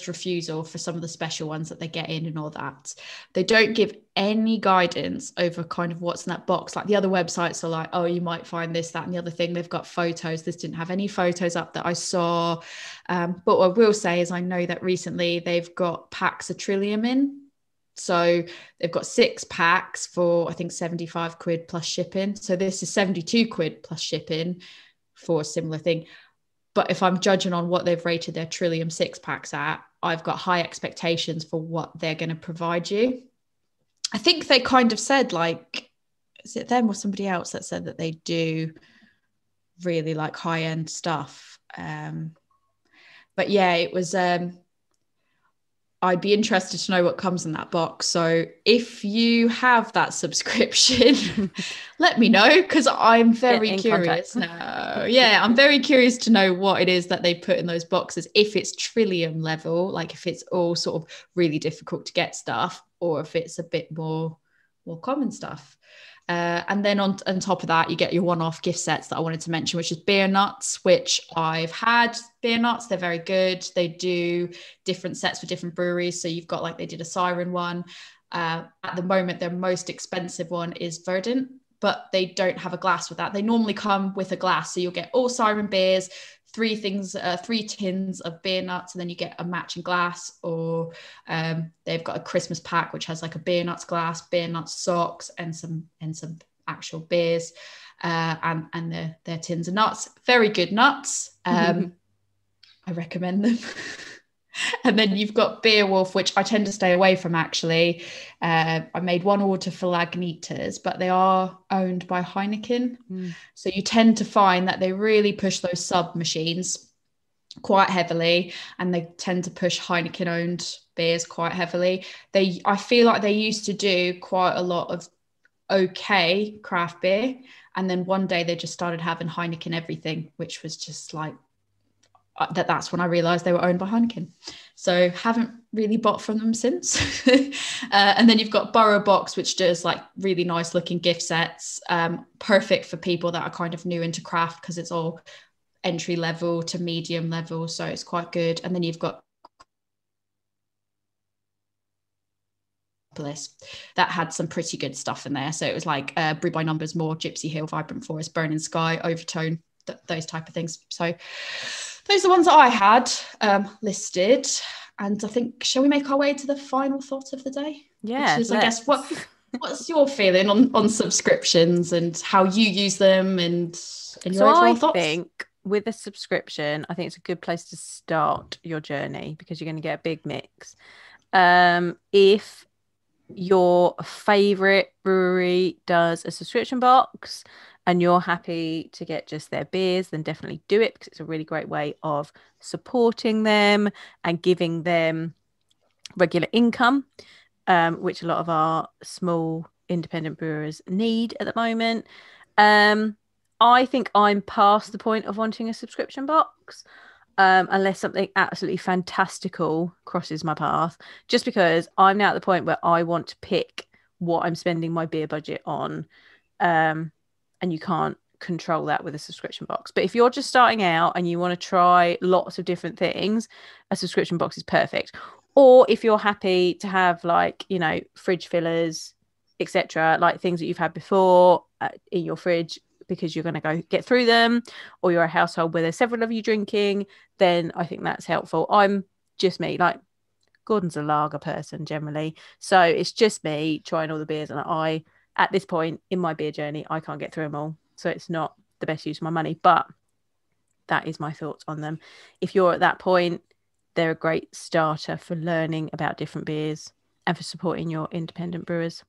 refusal for some of the special ones that they get in and all that. They don't give any guidance over kind of what's in that box. Like the other websites are like, oh, you might find this, that, and the other thing. They've got photos. This didn't have any photos up that I saw. But what I will say is I know that recently they've got packs of Trillium in. So they've got 6 packs for, I think, 75 quid plus shipping. So this is 72 quid plus shipping for a similar thing. But if I'm judging on what they've rated their Trillium 6 packs at, I've got high expectations for what they're going to provide you. I think they kind of said, like, is it them or somebody else that said that they do really like high-end stuff? But yeah, it was... I'd be interested to know what comes in that box. So if you have that subscription, let me know, because I'm very curious now. Yeah, I'm very curious to know what it is that they put in those boxes, if it's Trillium level, like if it's all sort of really difficult to get stuff, or if it's a bit more common stuff. And then on top of that, you get your one-off gift sets that I wanted to mention, which is beer nuts, which I've had beer nuts. They're very good. They do different sets for different breweries. So you've got, like, they did a Siren one. At the moment, their most expensive one is Verdant, but they don't have a glass with that. They normally come with a glass. So you'll get all Siren beers, 3 tins of beer nuts, and then you get a matching glass, or they've got a Christmas pack which has like a beer nuts glass, beer nuts socks, and some actual beers, and their tins of nuts. Very good nuts. I recommend them. And then you've got Beowulf, which I tend to stay away from, actually. I made one order for Lagunitas, but they are owned by Heineken. So you tend to find that they really push those sub machines quite heavily, and they tend to push Heineken-owned beers quite heavily. I feel like they used to do quite a lot of okay craft beer, and then one day they just started having Heineken everything, which was just like, that's when I realized they were owned by Heineken. So haven't really bought from them since. And then you've got Borough Box, which does like really nice looking gift sets, perfect for people that are kind of new into craft, because it's all entry level to medium level, so it's quite good. And then you've got that had some pretty good stuff in there. So it was like Brew by Numbers, More, Gypsy Hill, Vibrant Forest, Burning Sky, Overtone, those type of things. So those are the ones that I had listed. And I think, shall we make our way to the final thought of the day? Yeah. Which is, I guess, what's your feeling on subscriptions and how you use them, and your overall thoughts? I think with a subscription, I think it's a good place to start your journey, because you're going to get a big mix. If your favorite brewery does a subscription box and you're happy to get just their beers, then definitely do it, because it's a really great way of supporting them and giving them regular income, which a lot of our small independent brewers need at the moment. I think I'm past the point of wanting a subscription box. unless something absolutely fantastical crosses my path, just because I'm now at the point where I want to pick what I'm spending my beer budget on. And you can't control that with a subscription box. But if you're just starting out and you want to try lots of different things, a subscription box is perfect. Or if you're happy to have, like, you know, fridge fillers, etc., like things that you've had before in your fridge because you're going to go get through them, or you're a household where there's several of you drinking, then I think that's helpful. I'm just me, like, Gordon's a lager person generally, so it's just me trying all the beers, and I, at this point in my beer journey, I can't get through them all, so it's not the best use of my money. But that is my thoughts on them. If you're at that point, they're a great starter for learning about different beers and for supporting your independent brewers.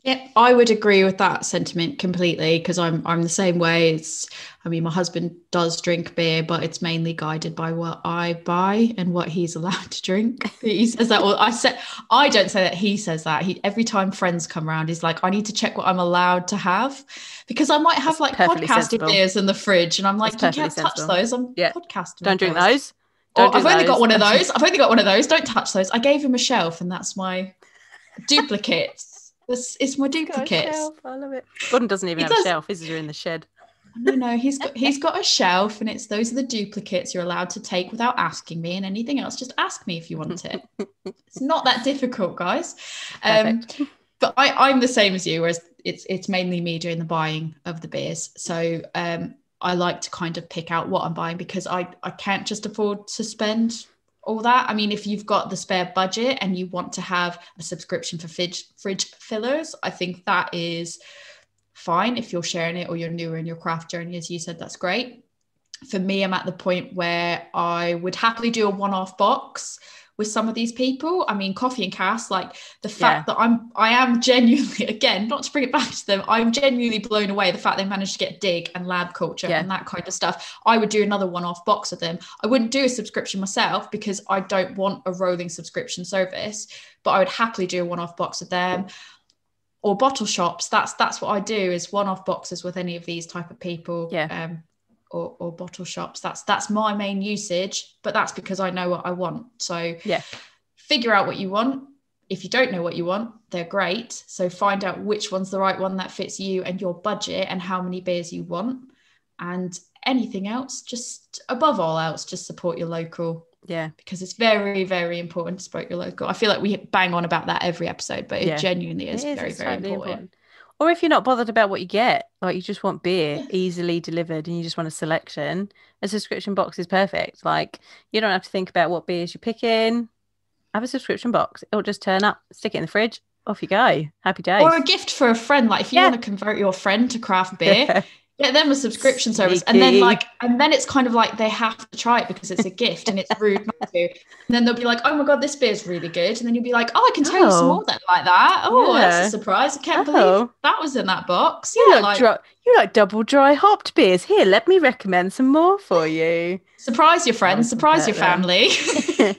Yeah, I would agree with that sentiment completely, because I'm the same way. My husband does drink beer, but it's mainly guided by what I buy and what he's allowed to drink. He says that, or I don't say that, he says that. Every time friends come around, he's like, I need to check what I'm allowed to have, because I might have like podcasting beers in the fridge, and I'm like, you can't touch those. I'm podcasting. Don't drink those. I've only got one of those. Don't touch those. I gave him a shelf, and that's my duplicates. It's my duplicates. I love it. Gordon doesn't even have a shelf. His are in the shed. No, he's got a shelf, and those are the duplicates you're allowed to take without asking me, and anything else, just ask me if you want it. It's not that difficult, guys. But I'm the same as you, whereas it's mainly me doing the buying of the beers. So I like to kind of pick out what I'm buying, because I can't just afford to spend all that. I mean, if you've got the spare budget and you want to have a subscription for fridge fillers, I think that is fine. If you're sharing it or you're newer in your craft journey, as you said, that's great. For me, I'm at the point where I would happily do a one-off box with some of these people. I mean, Coffee and Cask, like the fact that I am genuinely, again, not to bring it back to them, I'm genuinely blown away the fact they managed to get dig and lab culture and that kind of stuff. I would do another one-off box with them. I wouldn't do a subscription myself because I don't want a rolling subscription service, but I would happily do a one-off box with them. Or bottle shops. That's what I do, is one-off boxes with any of these type of people. Or bottle shops. That's my main usage, but that's because I know what I want. So figure out what you want. If you don't know what you want, they're great. So find out which one's the right one that fits you and your budget and how many beers you want. And anything else, just above all else, just support your local. Yeah, because it's very, very important to support your local. I feel like we bang on about that every episode, but it genuinely is very, very important. Or if you're not bothered about what you get, like you just want beer easily delivered and you just want a selection, a subscription box is perfect. Like, you don't have to think about what beers you're picking. Have a subscription box. It'll just turn up, stick it in the fridge, off you go. Happy days. Or a gift for a friend. Like if you want to convert your friend to craft beer, get them a subscription service. And then it's kind of like they have to try it because it's a gift and it's rude not to. And then they'll be like, oh my God, this beer's really good. And then you'll be like, oh, I can tell you some more that like that. Oh, that's a surprise. I can't believe that was in that box. You like double dry hopped beers. Here, let me recommend some more for you. Surprise your friends, surprise your family. This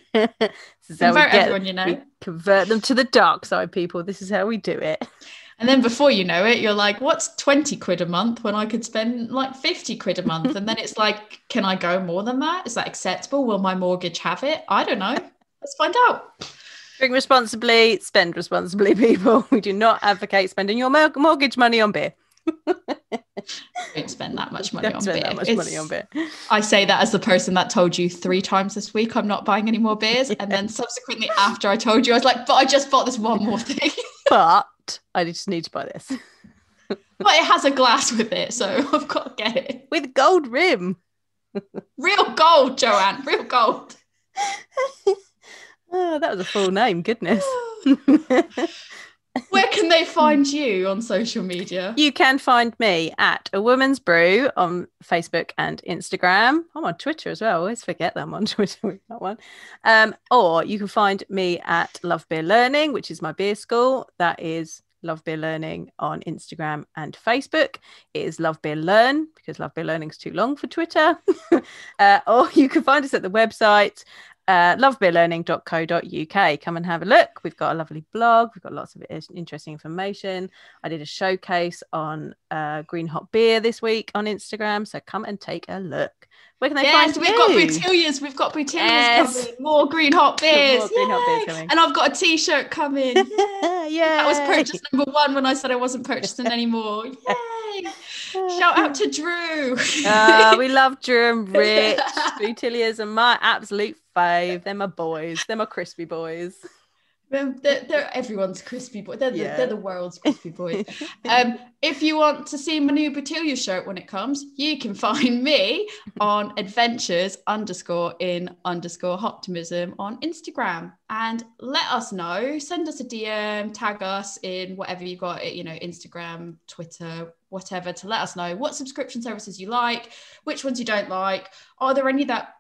is how we get everyone, we convert them to the dark side, people. This is how we do it. And then before you know it, you're like, what's 20 quid a month when I could spend like 50 quid a month? And then it's like, can I go more than that? Is that acceptable? Will my mortgage have it? I don't know. Let's find out. Drink responsibly, spend responsibly, people. We do not advocate spending your mortgage money on beer. Don't spend that much money on beer. I say that as the person that told you 3 times this week I'm not buying any more beers. And then subsequently after I told you, I was like, but I just bought this one more thing. But I just need to buy this. But it has a glass with it, so I've got to get it. With gold rim. Real gold, Joanne. Real gold. Oh, that was a full name. Goodness. Where can they find you on social media? You can find me at A Woman's Brew on Facebook and Instagram. I'm on Twitter as well. I always forget that I'm on Twitter with that one. Or you can find me at Love Beer Learning, which is my beer school. That is Love Beer Learning on Instagram and Facebook. It is Love Beer Learn because Love Beer Learning is too long for Twitter. Or you can find us at the website lovebeerlearning.co.uk. Come and have a look. We've got a lovely blog. We've got lots of interesting information. I did a showcase on green hop beer this week on Instagram, so come and take a look. Where can they find you? We've got Boutilias coming. More green hot beers. More green hot beers coming. And I've got a t-shirt coming. Yeah. That was purchase number 1 when I said I wasn't purchasing anymore. Yay. Shout out to Drew. We love Drew and Rich. Boutilias are my absolute fave. They're my boys. They're my crispy boys. They're everyone's crispy boy. They're the world's crispy boys. If you want to see my new Boutilia shirt when it comes, you can find me on adventures_in_optimism on Instagram, and let us know. Send us a DM, tag us in whatever you got, Instagram, Twitter, whatever, to let us know what subscription services you like, which ones you don't like. Are there any that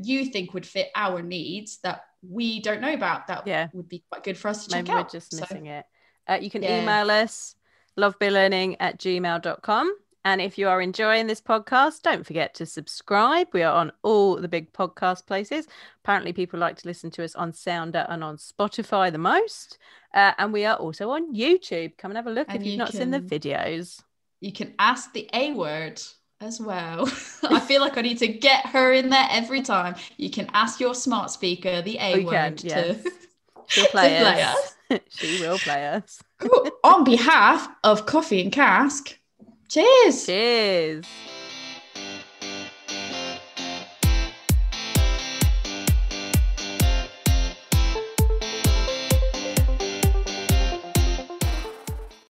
you think would fit our needs that we don't know about that would be quite good for us to check out? Maybe we're just missing it. You can email us, lovebeerlearning@gmail.com. And if you are enjoying this podcast, don't forget to subscribe. We are on all the big podcast places. Apparently people like to listen to us on Sounder and on Spotify the most. And we are also on YouTube. Come and have a look if you've not seen the videos. You can ask the A word as well. I feel like I need to get her in there every time. You can ask your smart speaker the A word. She'll play us. She will play us. On behalf of Coffee and Cask, cheers. Cheers.